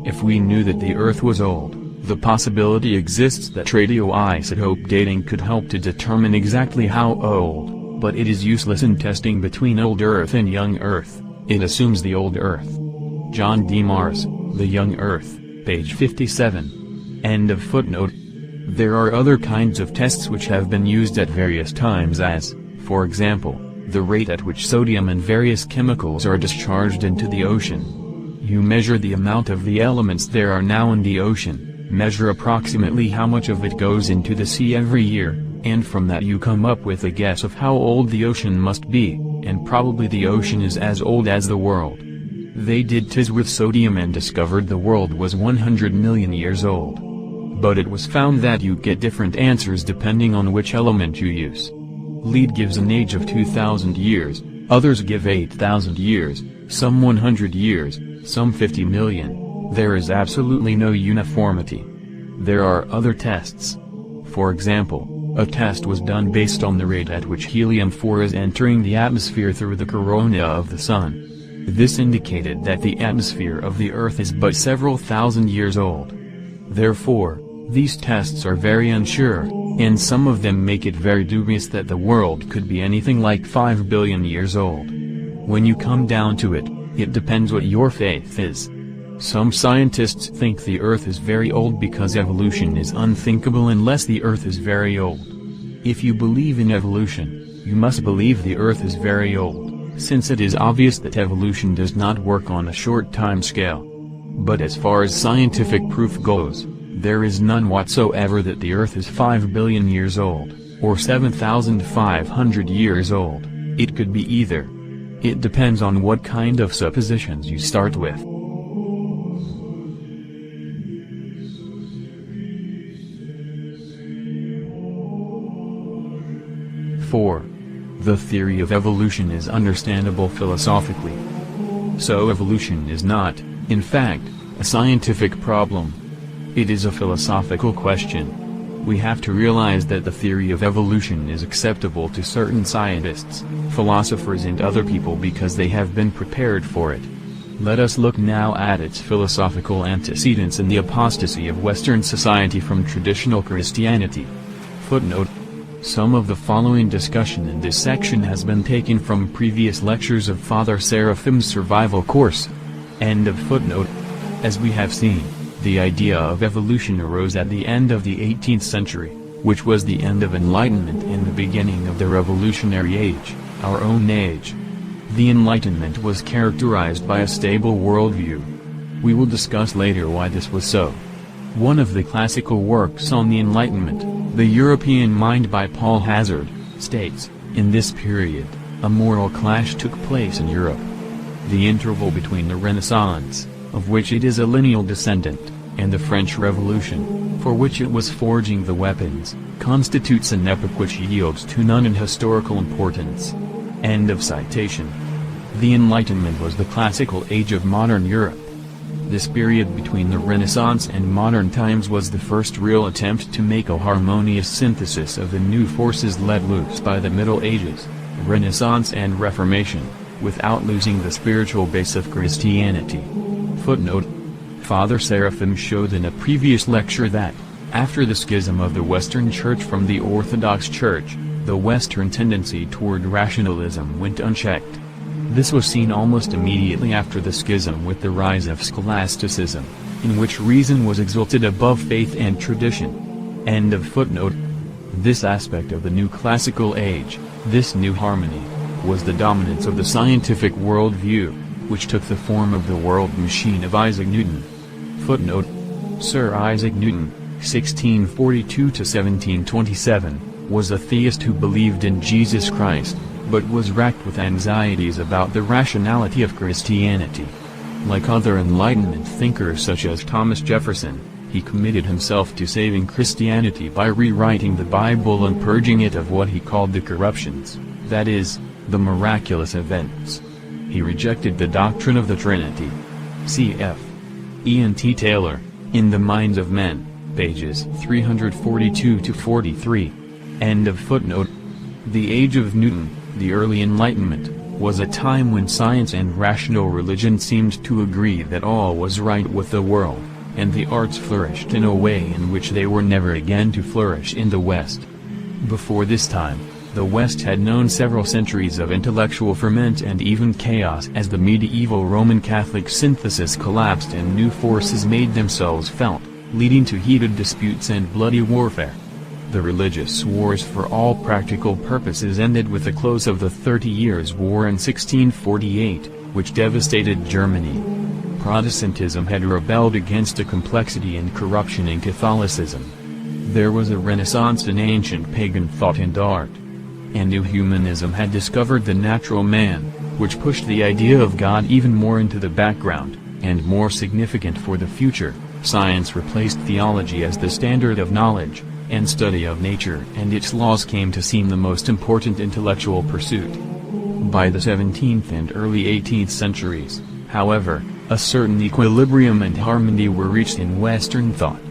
If we knew that the Earth was old, the possibility exists that radioisotope dating could help to determine exactly how old, but it is useless in testing between old Earth and young Earth. It assumes the old Earth. John D. Morris, The Young Earth, page 57. End of footnote. There are other kinds of tests which have been used at various times as, for example, the rate at which sodium and various chemicals are discharged into the ocean. You measure the amount of the elements there are now in the ocean, measure approximately how much of it goes into the sea every year, and from that you come up with a guess of how old the ocean must be, and probably the ocean is as old as the world. They did this with sodium and discovered the world was 100 million years old. But it was found that you get different answers depending on which element you use. Lead gives an age of 2,000 years, others give 8,000 years, some 100 years, some 50 million. There is absolutely no uniformity. There are other tests. For example, a test was done based on the rate at which helium-4 is entering the atmosphere through the corona of the Sun. This indicated that the atmosphere of the Earth is but several thousand years old. Therefore, these tests are very unsure, and some of them make it very dubious that the world could be anything like 5 billion years old. When you come down to it, it depends what your faith is. Some scientists think the Earth is very old because evolution is unthinkable unless the Earth is very old. If you believe in evolution, you must believe the Earth is very old, since it is obvious that evolution does not work on a short time scale. But as far as scientific proof goes, there is none whatsoever that the Earth is 5 billion years old, or 7,500 years old. It could be either. It depends on what kind of suppositions you start with. 4. The theory of evolution is understandable philosophically. So evolution is not, in fact, a scientific problem. It is a philosophical question. We have to realize that the theory of evolution is acceptable to certain scientists, philosophers and other people because they have been prepared for it. Let us look now at its philosophical antecedents in the apostasy of Western society from traditional Christianity. Footnote. Some of the following discussion in this section has been taken from previous lectures of Father Seraphim's survival course. End of footnote. As we have seen, the idea of evolution arose at the end of the 18th century, which was the end of Enlightenment and the beginning of the Revolutionary Age, our own age. The Enlightenment was characterized by a stable worldview. We will discuss later why this was so. One of the classical works on the Enlightenment, The European Mind by Paul Hazard, states, in this period, a moral clash took place in Europe. The interval between the Renaissance, of which it is a lineal descendant, and the French Revolution, for which it was forging the weapons, constitutes an epoch which yields to none in historical importance. End of citation. The Enlightenment was the classical age of modern Europe. This period between the Renaissance and modern times was the first real attempt to make a harmonious synthesis of the new forces let loose by the Middle Ages, Renaissance and Reformation, without losing the spiritual base of Christianity. Footnote: Father Seraphim showed in a previous lecture that, after the schism of the Western Church from the Orthodox Church, the Western tendency toward rationalism went unchecked. This was seen almost immediately after the schism with the rise of scholasticism, in which reason was exalted above faith and tradition. End of footnote. This aspect of the new classical age, this new harmony, was the dominance of the scientific worldview, which took the form of the world machine of Isaac Newton. Footnote: Sir Isaac Newton, 1642–1727, was a theist who believed in Jesus Christ, but was racked with anxieties about the rationality of Christianity. Like other Enlightenment thinkers such as Thomas Jefferson, he committed himself to saving Christianity by rewriting the Bible and purging it of what he called the corruptions, that is, the miraculous events. He rejected the doctrine of the Trinity. Cf. Ian T. Taylor, In the Minds of Men, pages 342–43. End of footnote. The Age of Newton, the early Enlightenment, was a time when science and rational religion seemed to agree that all was right with the world, and the arts flourished in a way in which they were never again to flourish in the West. Before this time, the West had known several centuries of intellectual ferment and even chaos as the medieval Roman Catholic synthesis collapsed and new forces made themselves felt, leading to heated disputes and bloody warfare. The religious wars for all practical purposes ended with the close of the 30 Years' War in 1648, which devastated Germany. Protestantism had rebelled against the complexity and corruption in Catholicism. There was a renaissance in ancient pagan thought and art. And New Humanism had discovered the natural man, which pushed the idea of God even more into the background, and more significant for the future, science replaced theology as the standard of knowledge, and study of nature and its laws came to seem the most important intellectual pursuit. By the 17th and early 18th centuries, however, a certain equilibrium and harmony were reached in Western thought.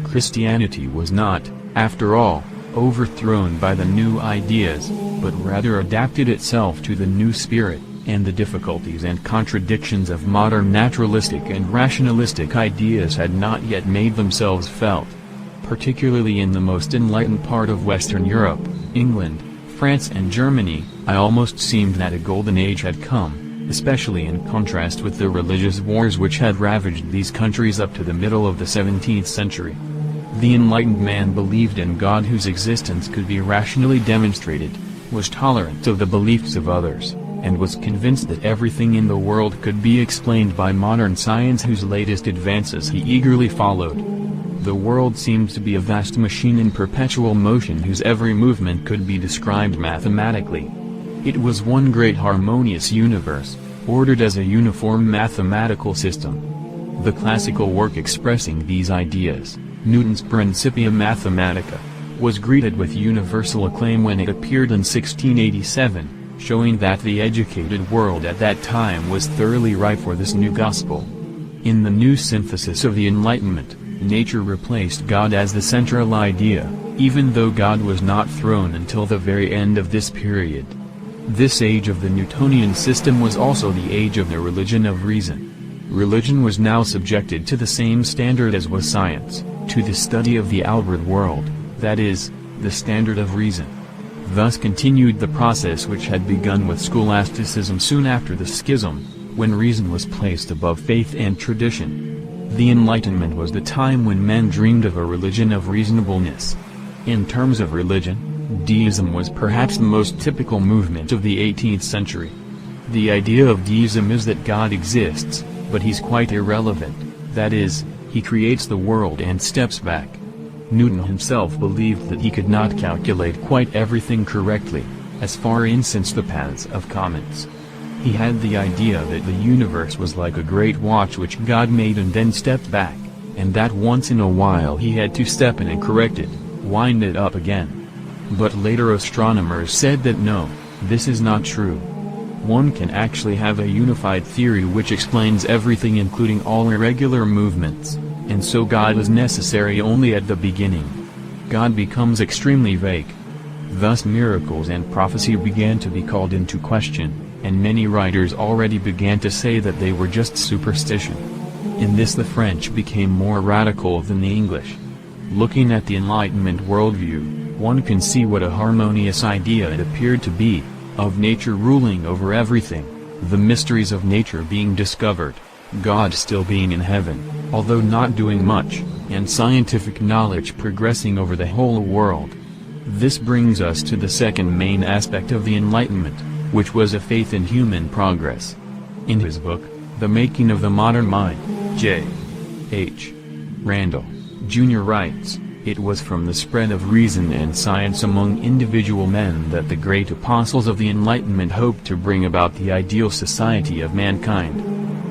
Christianity was not, after all, overthrown by the new ideas, but rather adapted itself to the new spirit, and the difficulties and contradictions of modern naturalistic and rationalistic ideas had not yet made themselves felt. Particularly in the most enlightened part of Western Europe, England, France and Germany, it almost seemed that a golden age had come, especially in contrast with the religious wars which had ravaged these countries up to the middle of the 17th century. The enlightened man believed in God whose existence could be rationally demonstrated, was tolerant of the beliefs of others, and was convinced that everything in the world could be explained by modern science whose latest advances he eagerly followed. The world seemed to be a vast machine in perpetual motion whose every movement could be described mathematically. It was one great harmonious universe, ordered as a uniform mathematical system. The classical work expressing these ideas, Newton's Principia Mathematica, was greeted with universal acclaim when it appeared in 1687, showing that the educated world at that time was thoroughly ripe for this new gospel. In the new synthesis of the Enlightenment, nature replaced God as the central idea, even though God was not thrown until the very end of this period. This age of the Newtonian system was also the age of the religion of reason. Religion was now subjected to the same standard as was science, to the study of the outward world, that is, the standard of reason. Thus continued the process which had begun with scholasticism soon after the schism, when reason was placed above faith and tradition. The Enlightenment was the time when men dreamed of a religion of reasonableness. In terms of religion, Deism was perhaps the most typical movement of the 18th century. The idea of deism is that God exists, but he's quite irrelevant, that is, he creates the world and steps back. Newton himself believed that he could not calculate quite everything correctly, as far in since the paths of comets. He had the idea that the universe was like a great watch which God made and then stepped back, and that once in a while he had to step in and correct it, wind it up again. But later astronomers said that no, this is not true. One can actually have a unified theory which explains everything including all irregular movements, and so God is necessary only at the beginning. God becomes extremely vague. Thus miracles and prophecy began to be called into question, and many writers already began to say that they were just superstition. In this the French became more radical than the English. Looking at the Enlightenment worldview, one can see what a harmonious idea it appeared to be, of nature ruling over everything, the mysteries of nature being discovered, God still being in heaven, although not doing much, and scientific knowledge progressing over the whole world. This brings us to the second main aspect of the Enlightenment, which was a faith in human progress. In his book, The Making of the Modern Mind, J. H. Randall, Jr. writes, "It was from the spread of reason and science among individual men that the great apostles of the Enlightenment hoped to bring about the ideal society of mankind.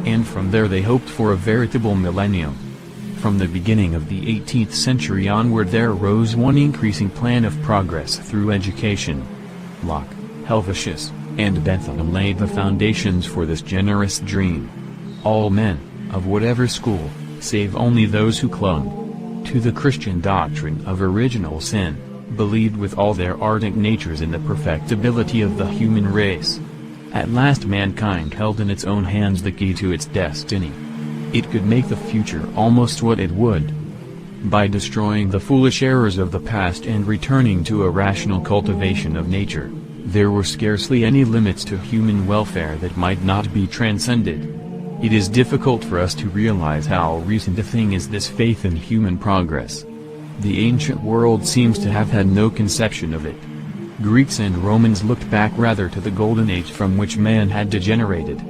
And from there they hoped for a veritable millennium. From the beginning of the 18th century onward there arose one increasing plan of progress through education. Locke, Helvetius, and Bentham laid the foundations for this generous dream. All men, of whatever school, save only those who clung to the Christian doctrine of original sin, believed with all their ardent natures in the perfectibility of the human race. At last mankind held in its own hands the key to its destiny. It could make the future almost what it would. By destroying the foolish errors of the past and returning to a rational cultivation of nature, there were scarcely any limits to human welfare that might not be transcended. It is difficult for us to realize how recent a thing is this faith in human progress. The ancient world seems to have had no conception of it. Greeks and Romans looked back rather to the Golden Age from which man had degenerated.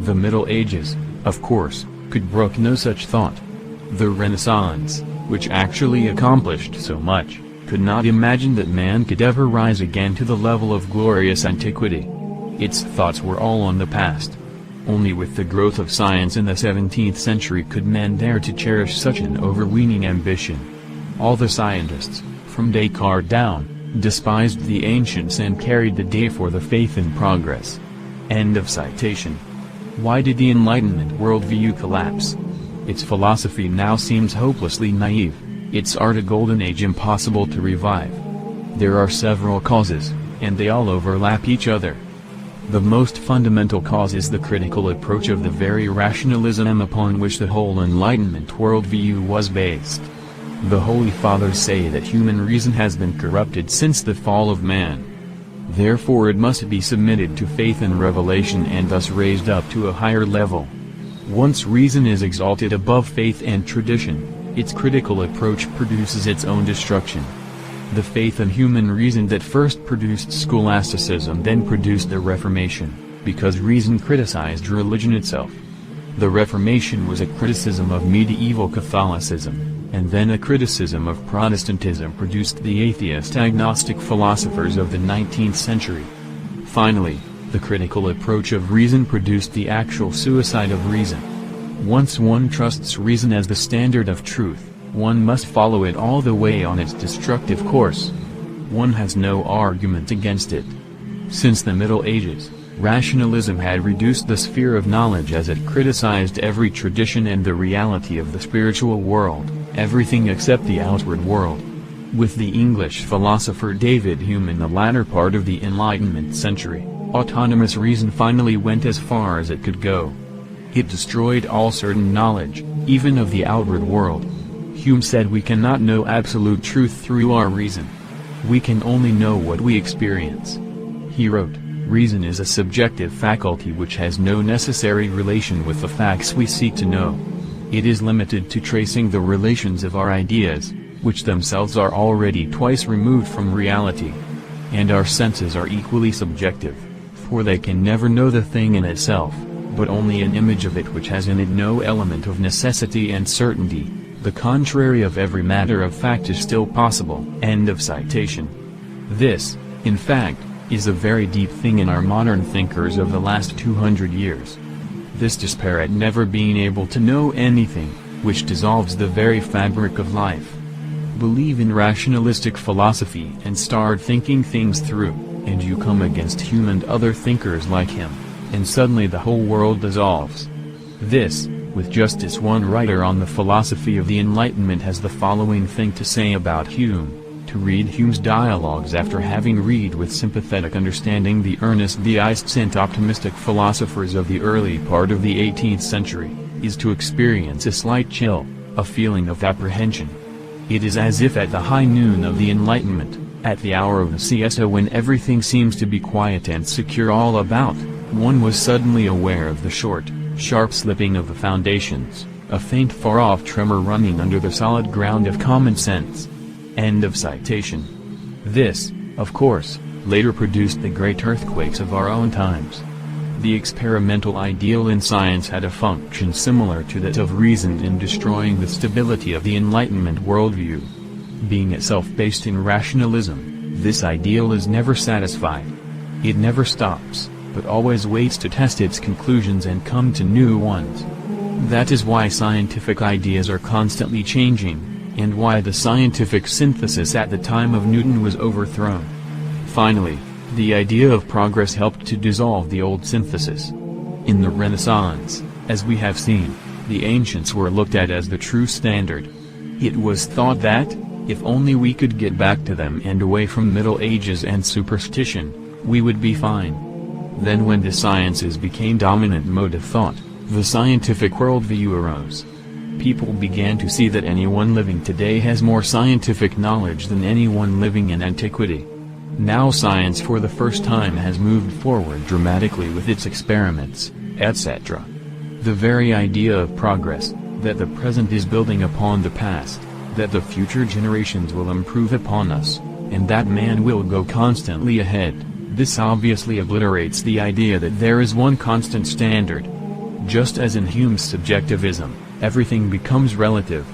The Middle Ages, of course, could brook no such thought. The Renaissance, which actually accomplished so much, could not imagine that man could ever rise again to the level of glorious antiquity. Its thoughts were all on the past. Only with the growth of science in the 17th century could men dare to cherish such an overweening ambition. All the scientists, from Descartes down, despised the ancients and carried the day for the faith in progress. End of citation. Why did the Enlightenment worldview collapse? Its philosophy now seems hopelessly naive, its art a golden age impossible to revive. There are several causes, and they all overlap each other. The most fundamental cause is the critical approach of the very rationalism upon which the whole Enlightenment worldview was based. The Holy Fathers say that human reason has been corrupted since the fall of man. Therefore it must be submitted to faith and revelation and thus raised up to a higher level. Once reason is exalted above faith and tradition, its critical approach produces its own destruction. The faith in human reason that first produced scholasticism then produced the Reformation, because reason criticized religion itself. The Reformation was a criticism of medieval Catholicism, and then a criticism of Protestantism produced the atheist agnostic philosophers of the 19th century. Finally, the critical approach of reason produced the actual suicide of reason. Once one trusts reason as the standard of truth, one must follow it all the way on its destructive course. One has no argument against it. Since the Middle Ages, rationalism had reduced the sphere of knowledge as it criticized every tradition and the reality of the spiritual world, everything except the outward world. With the English philosopher David Hume in the latter part of the Enlightenment century, autonomous reason finally went as far as it could go. It destroyed all certain knowledge, even of the outward world. Hume said we cannot know absolute truth through our reason. We can only know what we experience. He wrote, "Reason is a subjective faculty which has no necessary relation with the facts we seek to know. It is limited to tracing the relations of our ideas, which themselves are already twice removed from reality. and our senses are equally subjective, for they can never know the thing in itself, but only an image of it which has in it no element of necessity and certainty. The contrary of every matter of fact is still possible. End of citation. This, in fact, is a very deep thing in our modern thinkers of the last 200 years. This despair at never being able to know anything, which dissolves the very fabric of life. Believe in rationalistic philosophy and start thinking things through, and you come against Hume and other thinkers like him, and suddenly the whole world dissolves. This, with just this one writer on the philosophy of the Enlightenment has the following thing to say about Hume: to read Hume's dialogues after having read with sympathetic understanding the earnest deists and optimistic philosophers of the early part of the 18th century, is to experience a slight chill, a feeling of apprehension. It is as if at the high noon of the Enlightenment, at the hour of the siesta when everything seems to be quiet and secure all about, one was suddenly aware of the short, sharp slipping of the foundations, a faint far-off tremor running under the solid ground of common sense. End of citation. This, of course, later produced the great earthquakes of our own times. The experimental ideal in science had a function similar to that of reason in destroying the stability of the Enlightenment worldview. Being itself based in rationalism, this ideal is never satisfied. It never stops, but always waits to test its conclusions and come to new ones. That is why scientific ideas are constantly changing, and why the scientific synthesis at the time of Newton was overthrown. Finally, the idea of progress helped to dissolve the old synthesis. In the Renaissance, as we have seen, the ancients were looked at as the true standard. It was thought that, if only we could get back to them and away from Middle Ages and superstition, we would be fine. Then when the sciences became dominant mode of thought, the scientific worldview arose. People began to see that anyone living today has more scientific knowledge than anyone living in antiquity. Now science for the first time has moved forward dramatically with its experiments, etc. The very idea of progress, that the present is building upon the past, that the future generations will improve upon us, and that man will go constantly ahead. This obviously obliterates the idea that there is one constant standard. Just as in Hume's subjectivism, everything becomes relative.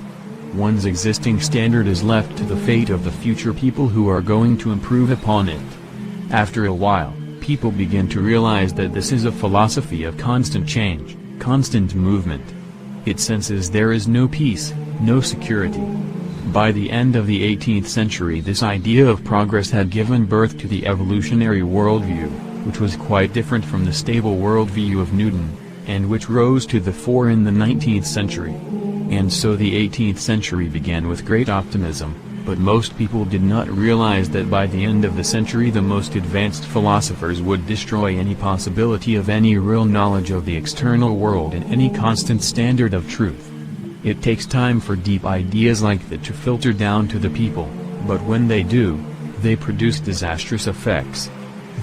One's existing standard is left to the fate of the future people who are going to improve upon it. After a while, people begin to realize that this is a philosophy of constant change, constant movement. It senses there is no peace, no security. By the end of the 18th century this idea of progress had given birth to the evolutionary worldview, which was quite different from the stable worldview of Newton, and which rose to the fore in the 19th century. And so the 18th century began with great optimism, but most people did not realize that by the end of the century the most advanced philosophers would destroy any possibility of any real knowledge of the external world and any constant standard of truth. It takes time for deep ideas like that to filter down to the people, but when they do, they produce disastrous effects.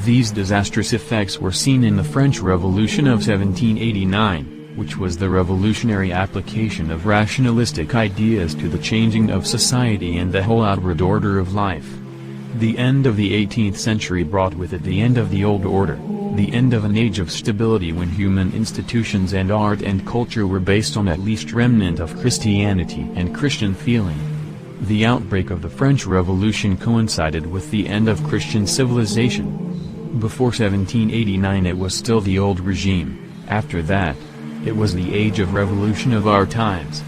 These disastrous effects were seen in the French Revolution of 1789, which was the revolutionary application of rationalistic ideas to the changing of society and the whole outward order of life. The end of the 18th century brought with it the end of the old order, the end of an age of stability when human institutions and art and culture were based on at least remnant of Christianity and Christian feeling. The outbreak of the French Revolution coincided with the end of Christian civilization. Before 1789 it was still the old regime, after that, it was the age of revolution of our times.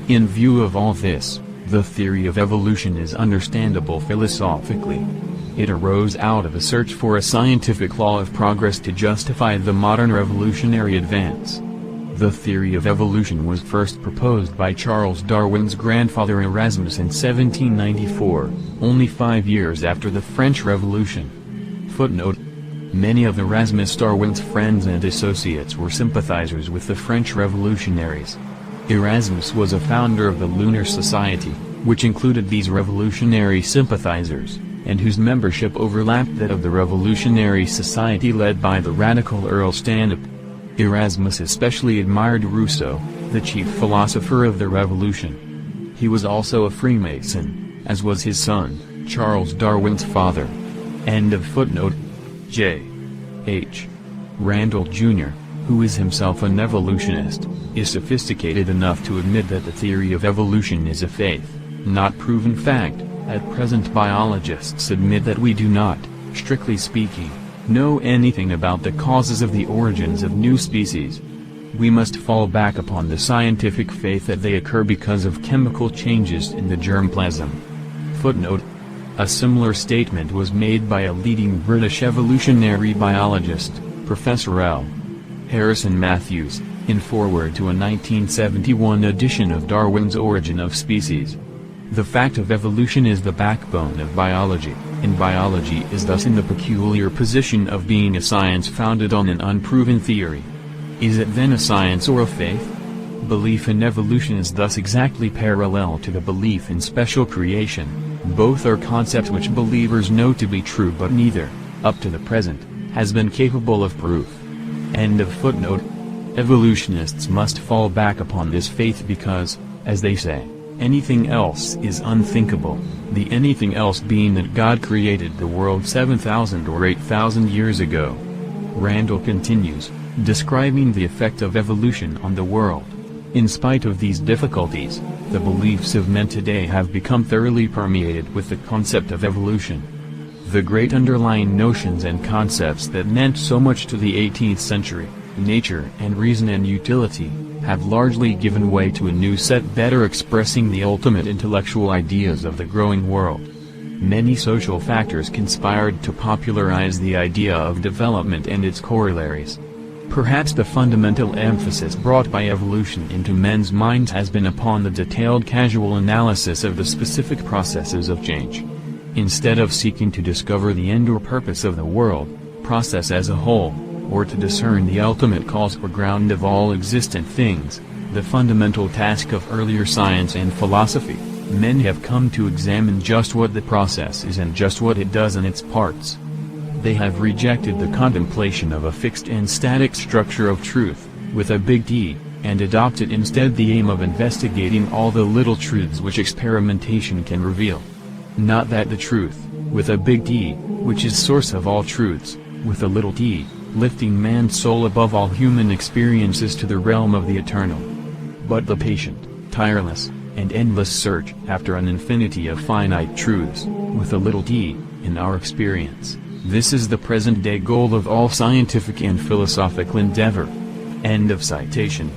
In view of all this, the theory of evolution is understandable philosophically. It arose out of a search for a scientific law of progress to justify the modern revolutionary advance. The theory of evolution was first proposed by Charles Darwin's grandfather Erasmus in 1794, only 5 years after the French Revolution. Footnote: many of Erasmus Darwin's friends and associates were sympathizers with the French revolutionaries. Erasmus was a founder of the Lunar Society, which included these revolutionary sympathizers, and whose membership overlapped that of the Revolutionary Society led by the radical Earl Stanhope. Erasmus especially admired Rousseau, the chief philosopher of the Revolution. He was also a Freemason, as was his son, Charles Darwin's father. End of footnote. J. H. Randall Jr., who is himself an evolutionist, is sophisticated enough to admit that the theory of evolution is a faith, not proven fact. At present, biologists admit that we do not, strictly speaking, know anything about the causes of the origins of new species. We must fall back upon the scientific faith that they occur because of chemical changes in the germplasm. Footnote. A similar statement was made by a leading British evolutionary biologist, Professor L. Harrison Matthews, in foreword to a 1971 edition of Darwin's Origin of Species. The fact of evolution is the backbone of biology, and biology is thus in the peculiar position of being a science founded on an unproven theory. Is it then a science or a faith? Belief in evolution is thus exactly parallel to the belief in special creation. Both are concepts which believers know to be true, but neither, up to the present, has been capable of proof. End of footnote. Evolutionists must fall back upon this faith because, as they say, anything else is unthinkable, the anything else being that God created the world 7,000 or 8,000 years ago. Randall continues, describing the effect of evolution on the world. In spite of these difficulties, the beliefs of men today have become thoroughly permeated with the concept of evolution. The great underlying notions and concepts that meant so much to the 18th century, nature and reason and utility, have largely given way to a new set better expressing the ultimate intellectual ideas of the growing world. Many social factors conspired to popularize the idea of development and its corollaries. Perhaps the fundamental emphasis brought by evolution into men's minds has been upon the detailed casual analysis of the specific processes of change. Instead of seeking to discover the end or purpose of the world, process as a whole, or to discern the ultimate cause or ground of all existent things, the fundamental task of earlier science and philosophy, men have come to examine just what the process is and just what it does in its parts. They have rejected the contemplation of a fixed and static structure of truth, with a big T, and adopted instead the aim of investigating all the little truths which experimentation can reveal. Not that the truth, with a big T, which is source of all truths, with a little t, lifting man's soul above all human experiences to the realm of the eternal. But the patient, tireless, and endless search after an infinity of finite truths, with a little t, in our experience. This is the present-day goal of all scientific and philosophical endeavor. End of citation.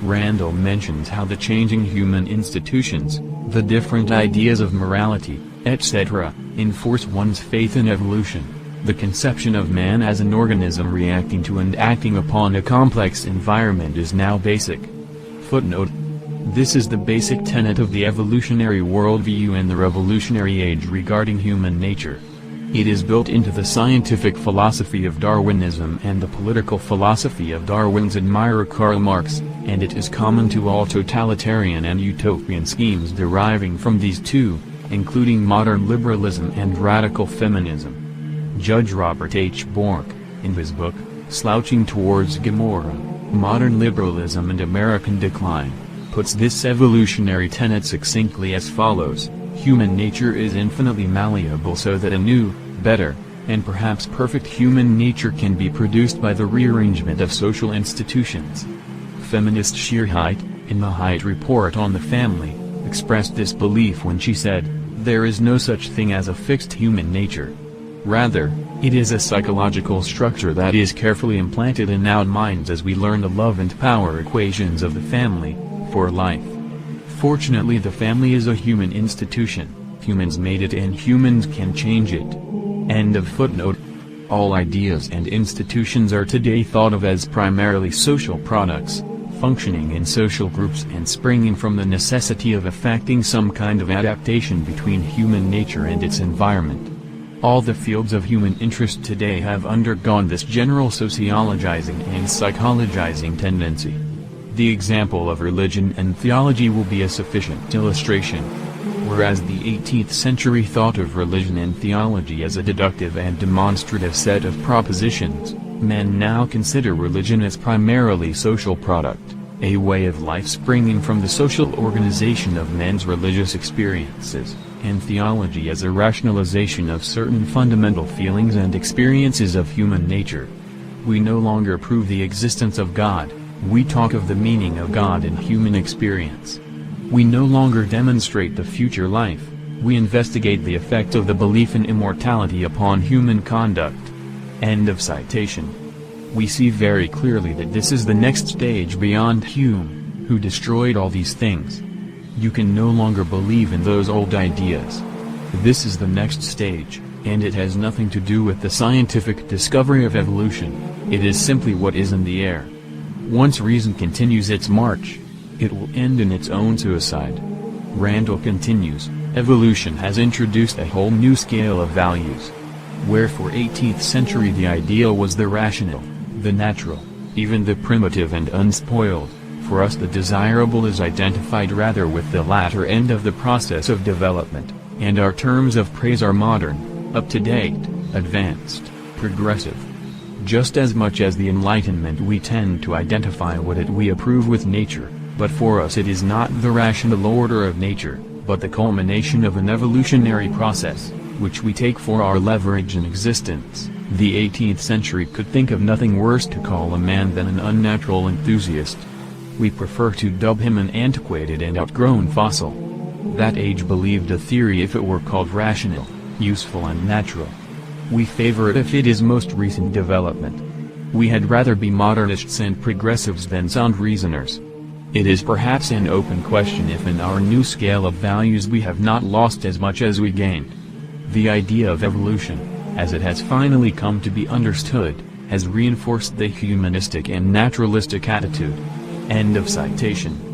Randall mentions how the changing human institutions, the different ideas of morality, etc., enforce one's faith in evolution. The conception of man as an organism reacting to and acting upon a complex environment is now basic. Footnote. This is the basic tenet of the evolutionary worldview and the revolutionary age regarding human nature. It is built into the scientific philosophy of Darwinism and the political philosophy of Darwin's admirer Karl Marx, and it is common to all totalitarian and utopian schemes deriving from these two, including modern liberalism and radical feminism. Judge Robert H. Bork, in his book, Slouching Towards Gomorrah, Modern Liberalism and American Decline, puts this evolutionary tenet succinctly as follows: human nature is infinitely malleable so that a new, better, and perhaps perfect human nature can be produced by the rearrangement of social institutions. Feminist Shearhite, in the Haidt Report on the Family, expressed this belief when she said, "There is no such thing as a fixed human nature. Rather, it is a psychological structure that is carefully implanted in our minds as we learn the love and power equations of the family, for life. Fortunately, the family is a human institution, humans made it and humans can change it." End of footnote. All ideas and institutions are today thought of as primarily social products, functioning in social groups and springing from the necessity of effecting some kind of adaptation between human nature and its environment. All the fields of human interest today have undergone this general sociologizing and psychologizing tendency. The example of religion and theology will be a sufficient illustration. Whereas the 18th century thought of religion and theology as a deductive and demonstrative set of propositions, men now consider religion as primarily social product, a way of life springing from the social organization of men's religious experiences, and theology as a rationalization of certain fundamental feelings and experiences of human nature. We no longer prove the existence of God, we talk of the meaning of God in human experience. We no longer demonstrate the future life, we investigate the effect of the belief in immortality upon human conduct. End of citation. We see very clearly that this is the next stage beyond Hume, who destroyed all these things. You can no longer believe in those old ideas. This is the next stage, and it has nothing to do with the scientific discovery of evolution, it is simply what is in the air. Once reason continues its march, it will end in its own suicide. Randall continues, evolution has introduced a whole new scale of values. Where for 18th century the ideal was the rational, the natural, even the primitive and unspoiled, for us the desirable is identified rather with the latter end of the process of development, and our terms of praise are modern, up-to-date, advanced, progressive. Just as much as the Enlightenment we tend to identify what we approve with nature, but for us it is not the rational order of nature, but the culmination of an evolutionary process, which we take for our leverage in existence. The 18th century could think of nothing worse to call a man than an unnatural enthusiast. We prefer to dub him an antiquated and outgrown fossil. That age believed a theory if it were called rational, useful and natural. We favor it if it is most recent development. We had rather be modernists and progressives than sound reasoners. It is perhaps an open question if in our new scale of values we have not lost as much as we gained. The idea of evolution, as it has finally come to be understood, has reinforced the humanistic and naturalistic attitude. End of citation.